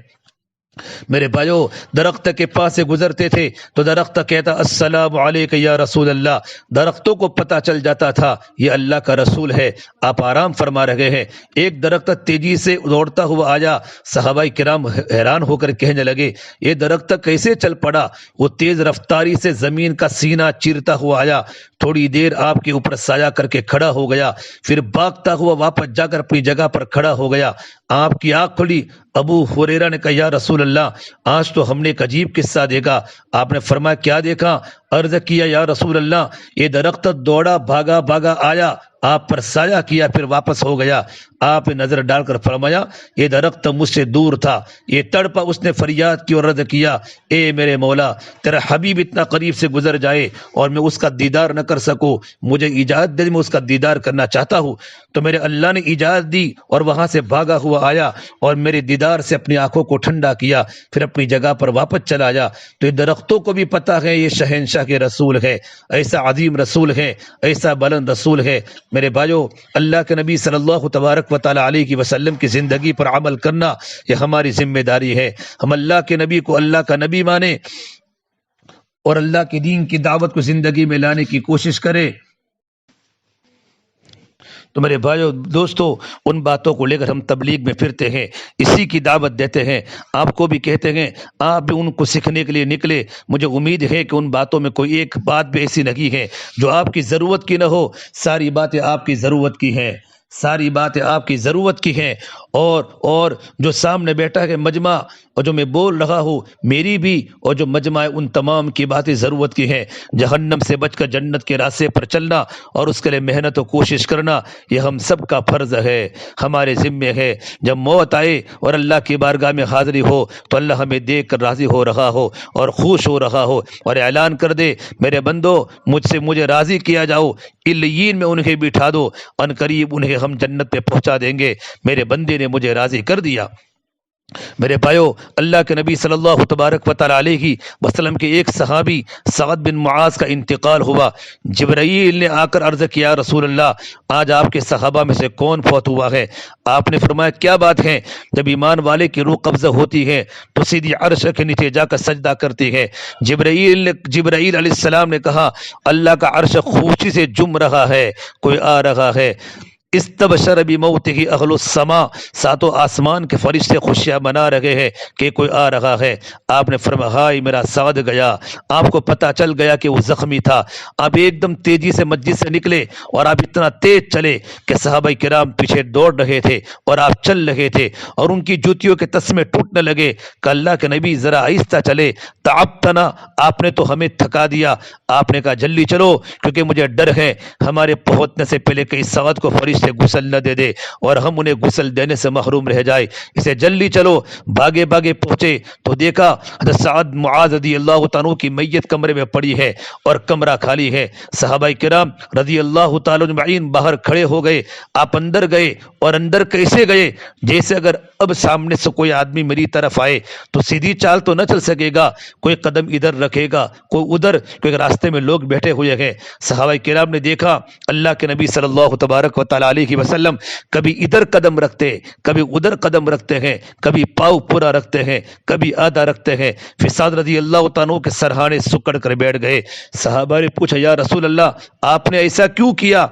میرے بھائیو، درخت کے پاس سے گزرتے تھے تو درخت کہتا السلام علیک یا رسول اللہ، درختوں کو پتہ چل جاتا تھا یہ اللہ کا رسول ہے، آپ آرام فرما رہے ہیں۔ ایک درخت تیزی سے دوڑتا ہوا آیا، صحابہ کرام حیران ہو کر کہنے لگے یہ درخت کیسے چل پڑا؟ وہ تیز رفتاری سے زمین کا سینہ چیرتا ہوا آیا، تھوڑی دیر آپ کے اوپر سایہ کر کے کھڑا ہو گیا، پھر بھاگتا ہوا واپس جا کر اپنی جگہ پر کھڑا ہو گیا۔ آپ کی آنکھ کھلی، ابو ہریرہ نے کہا یا رسول اللہ آج تو ہم نے ایک عجیب قصہ دیکھا۔ آپ نے فرمایا کیا دیکھا؟ عرض کیا یا رسول اللہ یہ درخت دوڑا بھاگا بھاگا آیا، آپ پر سایہ کیا پھر واپس ہو گیا۔ آپ نے نظر ڈال کر فرمایا یہ درخت مجھ سے دور تھا، یہ تڑپا، اس نے فریاد کی اور عرض کیا اے میرے مولا تیرا حبیب اتنا قریب سے گزر جائے اور میں اس کا دیدار نہ کر سکوں، مجھے اجازت دے، میں اس کا دیدار کرنا چاہتا ہوں۔ تو میرے اللہ نے اجازت دی اور وہاں سے بھاگا ہوا آیا اور میرے دیدار سے اپنی آنکھوں کو ٹھنڈا کیا، پھر اپنی جگہ پر واپس چلا آیا۔ تو یہ درختوں کو بھی پتہ ہے یہ شہنشاہ کے رسول ہے، ایسا عظیم رسول ہے، ایسا بلند رسول ہے۔ میرے بھائیو، اللہ کے نبی صلی اللہ تبارک و تعالی علیہ وسلم کی زندگی پر عمل کرنا یہ ہماری ذمہ داری ہے۔ ہم اللہ کے نبی کو اللہ کا نبی مانیں اور اللہ کے دین کی دعوت کو زندگی میں لانے کی کوشش کریں۔ تو میرے بھائیو دوستو، ان باتوں کو لے کر ہم تبلیغ میں پھرتے ہیں، اسی کی دعوت دیتے ہیں، آپ کو بھی کہتے ہیں آپ بھی ان کو سیکھنے کے لیے نکلے۔ مجھے امید ہے کہ ان باتوں میں کوئی ایک بات بھی ایسی نہیں ہے جو آپ کی ضرورت کی نہ ہو، ساری باتیں آپ کی ضرورت کی ہیں، ساری باتیں آپ کی ضرورت کی ہیں۔ اور جو سامنے بیٹھا ہے مجمع اور جو میں بول رہا ہوں میری بھی اور جو مجمع ہے ان تمام کی باتیں ضرورت کی ہیں۔ جہنم سے بچ کر جنت کے راستے پر چلنا اور اس کے لیے محنت و کوشش کرنا یہ ہم سب کا فرض ہے، ہمارے ذمے ہے۔ جب موت آئے اور اللہ کی بارگاہ میں حاضری ہو تو اللہ ہمیں دیکھ کر راضی ہو رہا ہو اور خوش ہو رہا ہو اور اعلان کر دے میرے بندو مجھے راضی کیا جاؤ، علیین میں انہیں بٹھا دو، ان قریب انہیں ہم جنت پہ پہنچا دیں گے، میرے بندے نے مجھے راضی کر دیا۔ میرے بھائیو، اللہ کے نبی صلی اللہ تبارک و تعالی علیہ وسلم کے ایک صحابی سعد بن معاذ کا انتقال ہوا۔ جبرائیل نے آ کر عرض کیا رسول اللہ آج آپ کے صحابہ میں سے کون فوت ہوا ہے؟ آپ نے فرمایا کیا بات ہے؟ جب ایمان والے کی روح قبضہ ہوتی ہے تو سیدھی عرش کے نیچے جا کر سجدہ کرتی ہے۔ جبرائیل علیہ السلام نے کہا اللہ کا عرش خوشی سے جم رہا ہے، کوئی آ رہا ہے۔ استبشر بموتہ اہل السماء، ساتوں آسمان کے فرشتے خوشیاں منا رہے ہیں کہ کوئی آ رہا ہے۔ آپ نے فرمایا ہائے میرا سعد گیا، آپ کو پتہ چل گیا کہ وہ زخمی تھا۔ آپ ایک دم تیزی سے مسجد سے نکلے اور آپ اتنا تیز چلے کہ صحابہ کرام پیچھے دوڑ رہے تھے اور آپ چل رہے تھے اور ان کی جوتیوں کے تسمے ٹوٹنے لگے کہ اللہ کے نبی ذرا آہستہ چلے، تعبتنا، آپ نے تو ہمیں تھکا دیا۔ آپ نے کہا جلدی چلو کیونکہ مجھے ڈر ہے ہمارے پہنچنے سے پہلے کہ اس سعد کو فرشتے غسل نہ دے دے اور ہم انہیں غسل دینے سے محروم رہ جائے، اسے جلدی چلو۔ بھاگے بھاگے پہنچے تو دیکھا حضرت سعد معاذ رضی اللہ تعالیٰ کی میت کمرے میں پڑی ہے اور کمرہ خالی ہے۔ صحابہ کرام رضی اللہ تعالیٰ اجمعین باہر کھڑے ہو گئے، آپ اندر گئے اور اندر کیسے گئے؟ جیسے اگر اب سامنے سے کوئی آدمی میری طرف آئے تو سیدھی چال تو نہ چل سکے گا، کوئی قدم ادھر رکھے گا کوئی ادھر، کیونکہ راستے میں لوگ بیٹھے ہوئے ہیں۔ صحابہ کرام نے دیکھا اللہ کے نبی صلی اللہ تبارک و تعالی علیہ وسلم کبھی ادھر قدم رکھتے کبھی ادھر قدم رکھتے ہیں، کبھی پاؤں پورا رکھتے ہیں کبھی آدھا رکھتے ہیں۔ پھر سعد رضی اللہ تعالیٰ کے سرہانے سکڑ کر بیٹھ گئے۔ صحابہ نے پوچھا یا رسول اللہ آپ نے ایسا کیوں کیا؟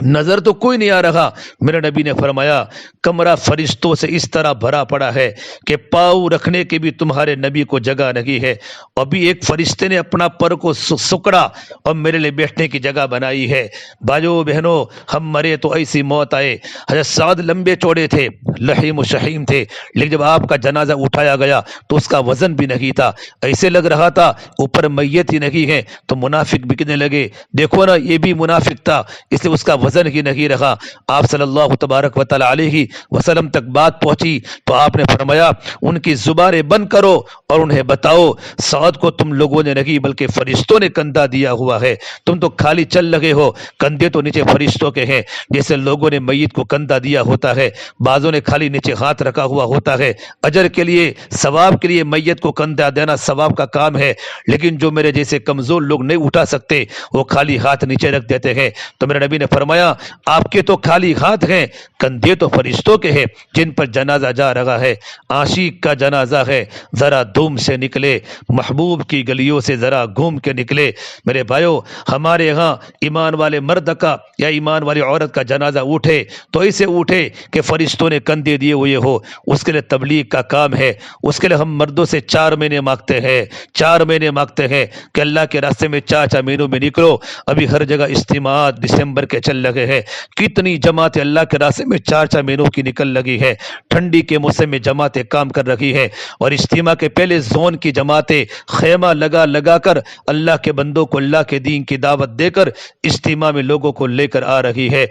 نظر تو کوئی نہیں آ رہا۔ میرے نبی نے فرمایا کمرہ فرشتوں سے اس طرح بھرا پڑا ہے کہ پاؤں رکھنے کی بھی تمہارے نبی کو جگہ نہیں ہے۔ ابھی ایک فرشتے نے اپنا پر کو سکڑا اور میرے لیے بیٹھنے کی جگہ بنائی ہے۔ بھائیو بہنوں، ہم مرے تو ایسی موت آئے۔ حضرت سعد لمبے چوڑے تھے، لحیم و شحیم تھے، لیکن جب آپ کا جنازہ اٹھایا گیا تو اس کا وزن بھی نہیں تھا، ایسے لگ رہا تھا اوپر میت ہی نہیں ہے۔ تو منافق بکنے لگے، دیکھو نا یہ بھی منافق تھا، اس لیے اس کا وزن ہی نہیں رہا۔ آپ صلی اللہ تبارک و تعالی علیہ وسلم تک بات پہنچی تو آپ نے فرمایا ان کی زبانیں بند کرو اور انہیں بتاؤ سعد کو تم لوگوں نے نہیں بلکہ فرشتوں نے کندھا دیا ہوا ہے، تم تو خالی چل لگے ہو، کندھے تو نیچے فرشتوں کے ہیں۔ جیسے لوگوں نے میت کو کندھا دیا ہوتا ہے، بعضوں نے خالی نیچے ہاتھ رکھا ہوا ہوتا ہے، اجر کے لیے ثواب کے لیے میت کو کندھا دینا ثواب کا کام ہے، لیکن جو میرے جیسے کمزور لوگ نہیں اٹھا سکتے وہ خالی ہاتھ نیچے رکھ دیتے ہیں۔ تو میرے نبی نے فرمایا آپ کے تو خالی ہاتھ ہیں، کندھے تو فرشتوں کے ہیں جن پر جنازہ جا رہا ہے۔ عاشق کا جنازہ ہے، ذرا دھوم سے نکلے، محبوب کی گلیوں سے ذرا گھوم کے نکلے۔ میرے بھائیو، ہمارے یہاں ایمان والے مرد کا یا ایمان والی عورت کا جنازہ اٹھے تو ایسے اٹھے کہ فرشتوں نے کندھے دیے ہوئے ہو۔ اس کے لیے تبلیغ کا کام ہے، اس کے لیے ہم مردوں سے 4 مہینے مانگتے ہیں، 4 مہینے مانگتے ہیں کہ اللہ کے راستے میں 4 مہینوں میں نکلو۔ ابھی ہر جگہ اجتماعات دسمبر کے چل لگے ہیں، کتنی جماعتیں اللہ کے راستے میں 4 مہینوں کی نکل لگی ہے۔ ٹھنڈی کے موسم میں جماعتیں کام کر رہی ہیں، اور اجتماع کے پہلے زون کی جماعتیں خیمہ لگا کر اللہ کے بندوں کو اللہ کے دین کی دعوت دے کر اجتماع میں لوگوں کو لے کر آ رہی ہے۔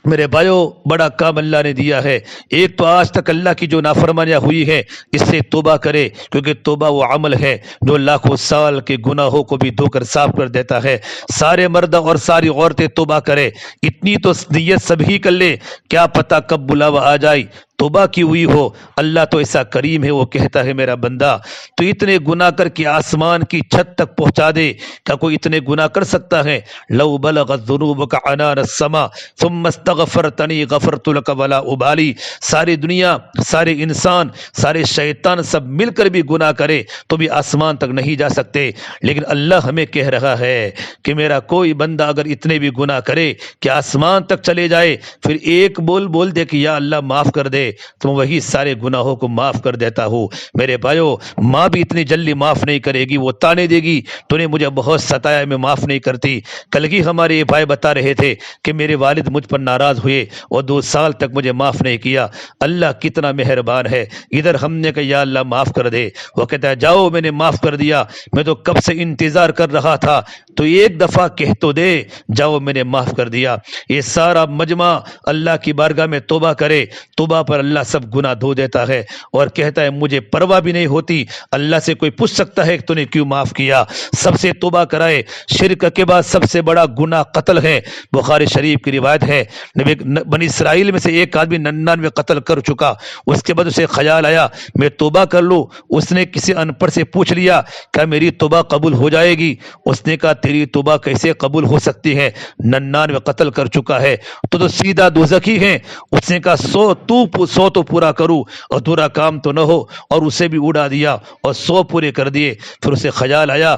میرے بھائیو، بڑا کام اللہ نے دیا ہے۔ ایک تو آج تک اللہ کی جو نافرمانیاں ہوئی ہے اس سے توبہ کرے، کیونکہ توبہ وہ عمل ہے جو لاکھوں سال کے گناہوں کو بھی دھو کر صاف کر دیتا ہے۔ سارے مرد اور ساری عورتیں توبہ کرے، اتنی تو نیت سبھی کر لے، کیا پتہ کب بلاوا آ جائے۔ توبہ کی ہوئی ہو، اللہ تو ایسا کریم ہے، وہ کہتا ہے میرا بندہ تو اتنے گناہ کر کے آسمان کی چھت تک پہنچا دے۔ کیا کوئی اتنے گناہ کر سکتا ہے؟ لو بلغت ذنوبک عنان السماء ثم استغفرتنی غفرت لک ولا ابالی۔ ساری دنیا، سارے انسان، سارے شیطان سب مل کر بھی گناہ کرے تو بھی آسمان تک نہیں جا سکتے، لیکن اللہ ہمیں کہہ رہا ہے کہ میرا کوئی بندہ اگر اتنے بھی گناہ کرے کہ آسمان تک چلے جائے، پھر ایک بول دے کہ یا اللہ معاف کر دے، تو وہی سارے گناہوں کو معاف کر دیتا ہوں۔ میرے بھائیو، ماں بھی اتنی جلدی معاف نہیں کرے گی، وہ تانے دے گی تو نے مجھے بہت ستایا، میں معاف نہیں کرتی۔ کل ہی ہمارے یہ بھائی بتا رہے تھے کہ میرے والد مجھ پر ناراض ہوئے اور 2 سال تک مجھے معاف نہیں کیا۔ اللہ کتنا مہربان ہے، ادھر ہم نے کہا یا اللہ معاف کر دے، وہ کہتا ہے جاؤ میں نے معاف کر دیا، میں تو کب سے انتظار کر رہا تھا، تو ایک دفعہ کہہ تو دے جاؤ میں نے معاف کر دیا۔ یہ سارا مجمع اللہ کی بارگاہ میں توبہ کرے، توبہ پر اللہ سب گناہ دھو دیتا ہے اور کہتا ہے مجھے پرواہ بھی نہیں ہوتی۔ اللہ سے کوئی پوچھ سکتا ہے کہ تو نے کیوں معاف کیا؟ سب سے توبہ کرائے۔ شرک کے بعد سب سے بڑا گناہ قتل ہے، بخاری شریف کی روایت ہے، بنی اسرائیل میں سے ایک آدمی 99 قتل کر چکا، اس کے بعد اسے خیال آیا میں توبہ کر لوں۔ اس نے کسی ان پڑھ سے پوچھ لیا کیا میری توبہ قبول ہو جائے گی؟ اس نے کہا تیری توبہ کیسے قبول ہو سکتی ہے، 99 قتل کر چکا ہے، تو سیدھا دوزخی ہے۔ اس نے کہا 100 تو پورا کروں، ادھورا کام تو نہ ہو، اور اسے بھی اڑا دیا اور 100 پورے کر دیے۔ پھر اسے خیال آیا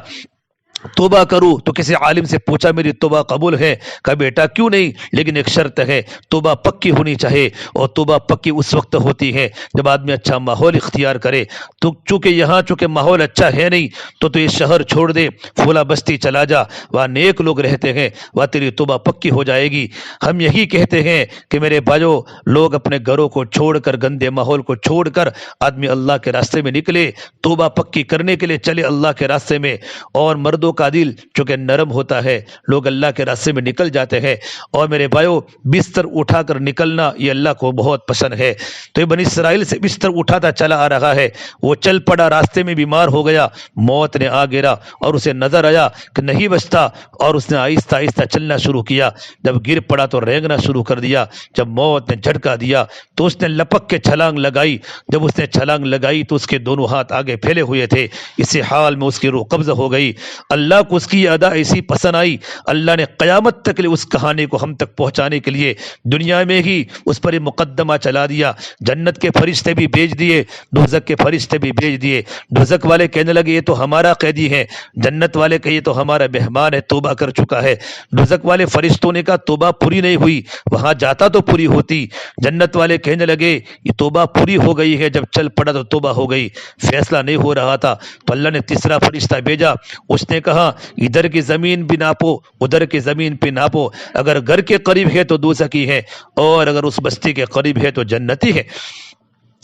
توبہ کروں، تو کسی عالم سے پوچھا میری توبہ قبول ہے؟ کہا بیٹا کیوں نہیں، لیکن ایک شرط ہے، توبہ پکی ہونی چاہیے، اور توبہ پکی اس وقت ہوتی ہے جب آدمی اچھا ماحول اختیار کرے۔ تو چونکہ ماحول اچھا ہے نہیں تو یہ شہر چھوڑ دے، فلاں بستی چلا جا، وہاں نیک لوگ رہتے ہیں، وہاں تیری توبہ پکی ہو جائے گی۔ ہم یہی کہتے ہیں کہ میرے بھائیو، لوگ اپنے گھروں کو چھوڑ کر، گندے ماحول کو چھوڑ کر آدمی اللہ کے راستے میں نکلے، توبہ پکی کرنے کے لیے چلے اللہ کے راستے میں۔ اور مردوں کا دل چونکہ نرم ہوتا ہے، لوگ اللہ کے راستے میں نکل جاتے ہیں۔ اور میرے بھائیو، بستر اٹھا کر نکلنا یہ اللہ کو بہت پسند ہے۔ تو یہ بنی اسرائیل سے بستر اٹھاتا چلا آ رہا ہے، وہ چل پڑا، راستے میں بیمار ہو گیا، موت نے آ گرا اور اسے نظر آیا کہ نہیں بچتا، اور اس نے آہستہ آہستہ چلنا شروع کیا۔ جب گر پڑا تو رینگنا شروع کر دیا۔ جب موت نے جھٹکا دیا تو اس نے لپک کے چھلانگ لگائی۔ جب اس نے چھلانگ لگائی تو اس کے دونوں ہاتھ آگے پھیلے ہوئے تھے، اسی حال میں اس کی روح قبض ہو گئی۔ اللہ کو اس کی یہ ادا ایسی پسند آئی، اللہ نے قیامت تک اس کہانی کو ہم تک پہنچانے کے لیے دنیا میں ہی اس پر مقدمہ چلا دیا۔ جنت کے فرشتے بھی بھیج دیے، دوزخ کے فرشتے بھی بھیج دیے۔ دوزخ والے کہنے لگے یہ تو ہمارا قیدی ہے، جنت والے کہ یہ تو ہمارا مہمان ہے، توبہ کر چکا ہے۔ دوزخ والے فرشتوں نے کہا توبہ پوری نہیں ہوئی، وہاں جاتا تو پوری ہوتی۔ جنت والے کہنے لگے یہ توبہ پوری ہو گئی ہے، جب چل پڑا تو توبہ ہو گئی، فیصلہ نہیں ہو رہا تھا۔ تو اللہ نے تیسرا فرشتہ بھیجا، اس نے کہا ادھر کی زمین بھی ناپو، ادھر کی زمین پہ ناپو، اگر گھر کے قریب ہے تو دوزخی ہے، اور اگر اس بستی کے قریب ہے تو جنتی ہے۔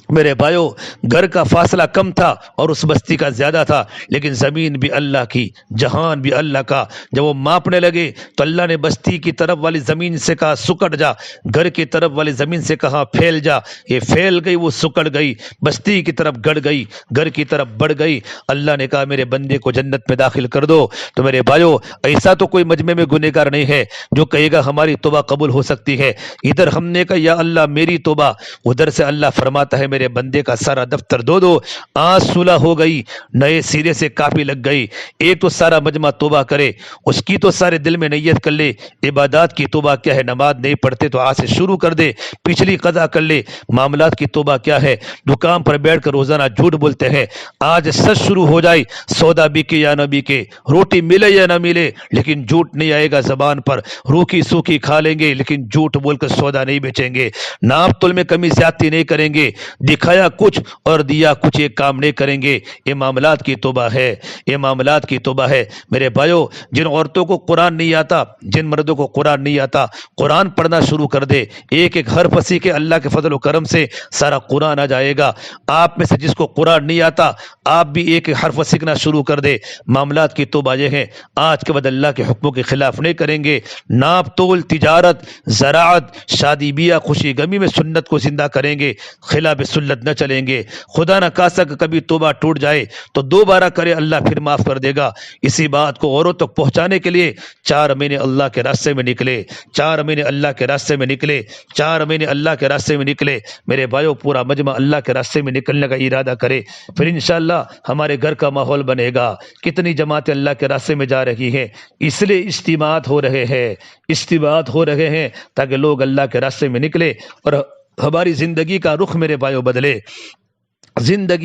میرے بھائیو، گھر کا فاصلہ کم تھا اور اس بستی کا زیادہ تھا، لیکن زمین بھی اللہ کی، جہان بھی اللہ کا۔ جب وہ ماپنے لگے تو اللہ نے بستی کی طرف والی زمین سے کہا سکڑ جا، گھر کی طرف والی زمین سے کہا پھیل جا، یہ پھیل گئی، وہ سکڑ گئی، بستی کی طرف گڑ گئی، گھر کی طرف بڑھ گئی۔ اللہ نے کہا میرے بندے کو جنت میں داخل کر دو۔ تو میرے بھائیو، ایسا تو کوئی مجمع میں گنہگار نہیں ہے جو کہے گا ہماری توبہ قبول ہو سکتی ہے۔ ادھر ہم نے کہا یا اللہ میری توبہ، ادھر سے اللہ فرماتا ہے میرے بندے کا سارا دفتر دو دو، آج صلح ہو گئی، نئے سرے سے کاپی لگ گئی۔ ایک تو سارا مجمع توبہ کرے، اس کی تو سارے دل میں نیت کر لے، عبادات کی توبہ کیا ہے، نماز نہیں پڑھتے تو آج سے شروع کر دے، پچھلی قضا کر لے۔ معاملات کی توبہ کیا ہے، دکان پر بیٹھ کر روزانہ جھوٹ بولتے ہیں، آج سچ شروع ہو جائے، سودا بکے یا نہ بکے، روٹی ملے یا نہ ملے، لیکن جھوٹ نہیں آئے گا زبان پر، روکھی سوکھی کھا لیں گے لیکن جھوٹ بول کر سودا نہیں بیچیں گے، ناپ تول میں کمی زیادتی نہیں کریں گے، دکھایا کچھ اور دیا کچھ، ایک کام نہیں کریں گے۔ یہ معاملات کی توبہ ہے، یہ معاملات کی توبہ ہے۔ میرے بھائیو، جن عورتوں کو قرآن نہیں آتا، جن مردوں کو قرآن نہیں آتا، قرآن پڑھنا شروع کر دے، ایک ایک حرف سیکھے، اللہ کے فضل و کرم سے سارا قرآن آ جائے گا۔ آپ میں سے جس کو قرآن نہیں آتا، آپ بھی ایک ایک حرف سیکھنا شروع کر دے۔ معاملات کی توبہ یہ ہے، آج کے بعد اللہ کے حکموں کے خلاف نہیں کریں گے، ناپ تول، تجارت، زراعت، شادی بیاہ، خوشی غمی میں سنت کو زندہ کریں گے، خلاف سنت نہ چلیں گے۔ خدا نہ خاصا کہ کبھی توبہ ٹوٹ جائے تو دوبارہ کرے، اللہ پھر معاف کر دے گا۔ اسی بات کو اوروں تک پہنچانے کے لیے 4 مہینے اللہ کے راستے میں نکلے، 4 مہینے اللہ کے راستے میں نکلے، 4 مہینے اللہ کے راستے میں نکلے۔ میرے بھائیو، پورا مجمع اللہ کے راستے میں نکلنے کا ارادہ کرے، پھر انشاءاللہ ہمارے گھر کا ماحول بنے گا۔ کتنی جماعتیں اللہ کے راستے میں جا رہی ہیں، اس لیے اجتماعات ہو رہے ہیں، اجتماعات ہو رہے ہیں تاکہ لوگ اللہ کے راستے میں نکلے اور ہماری زندگی کا رخ میرے بھائیو بدلے،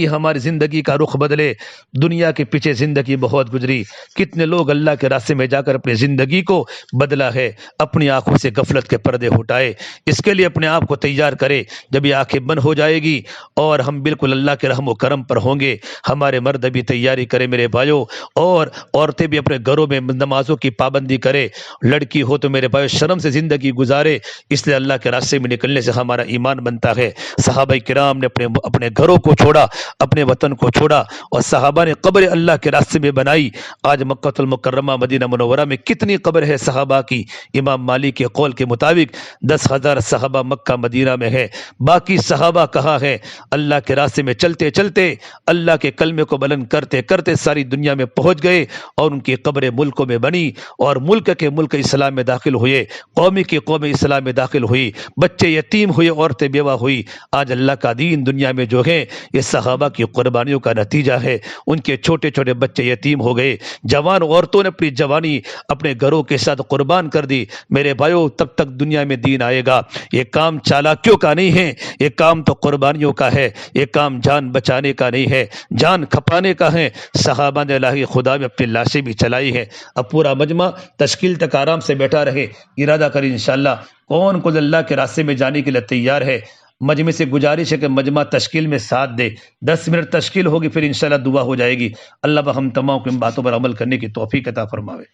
ہماری زندگی کا رخ بدلے۔ دنیا کے پیچھے زندگی بہت گزری، کتنے لوگ اللہ کے راستے میں جا کر اپنی زندگی کو بدلا ہے، اپنی آنکھوں سے غفلت کے پردے ہٹائے۔ اس کے لیے اپنے آپ کو تیار کرے، جب یہ آنکھیں بند ہو جائے گی اور ہم بالکل اللہ کے رحم و کرم پر ہوں گے، ہمارے مرد بھی تیاری کرے میرے بھائیوں، اور عورتیں بھی اپنے گھروں میں نمازوں کی پابندی کرے، لڑکی ہو تو میرے بھائیو شرم سے زندگی گزارے، اس لیے اللہ کے راستے میں نکلنے سے ہمارا ایمان بنتا ہے۔ صحابہ کرام نے اپنے گھروں کو چھوڑا، اپنے وطن کو چھوڑا، اور صحابہ نے قبر اللہ کے راستے میں بنائی۔ آج مکہ المکرمہ مدینہ منورہ میں کتنی قبر ہے صحابہ کی؟ امام مالک کے قول کے مطابق 10,000 صحابہ مکہ مدینہ میں ہے، باقی صحابہ کہاں ہے؟ اللہ کے راستے میں چلتے چلتے، اللہ کے کلمے کو بلند کرتے کرتے ساری دنیا میں پہنچ گئے، اور ان کی قبریں ملکوں میں بنی، اور ملک کے ملک اسلام میں داخل ہوئے، قومی کی قوم اسلام میں داخل ہوئی، بچے یتیم ہوئے، عورتیں بیوہ ہوئی۔ آج اللہ کا دین دنیا میں جو ہے یہ صحابہ کی قربانیوں کا نتیجہ ہے۔ ان کے چھوٹے چھوٹے بچے یتیم ہو گئے، جوان عورتوں نے اپنی جوانی اپنے گھروں کے ساتھ قربان کر دی۔ میرے بھائیو، تب تک دنیا میں دین آئے گا۔ یہ کام چالاکیوں کا نہیں ہے، یہ کام تو قربانیوں کا ہے، یہ کام جان بچانے کا نہیں ہے، جان کھپانے کا ہے۔ صحابہ نے اللہ خدا میں اپنی لاشیں بھی چلائی ہے۔ اب پورا مجمع تشکیل تک آرام سے بیٹھا رہے، ارادہ کریں انشاءاللہ کون کو اللہ کے راستے میں جانے کے لیے تیار ہے۔ مجمع سے گزارش ہے کہ مجمع تشکیل میں ساتھ دے، 10 منٹ تشکیل ہوگی، پھر انشاءاللہ دعا ہو جائے گی۔ اللہ ہم تمام کی باتوں پر عمل کرنے کی توفیق عطا فرماوے۔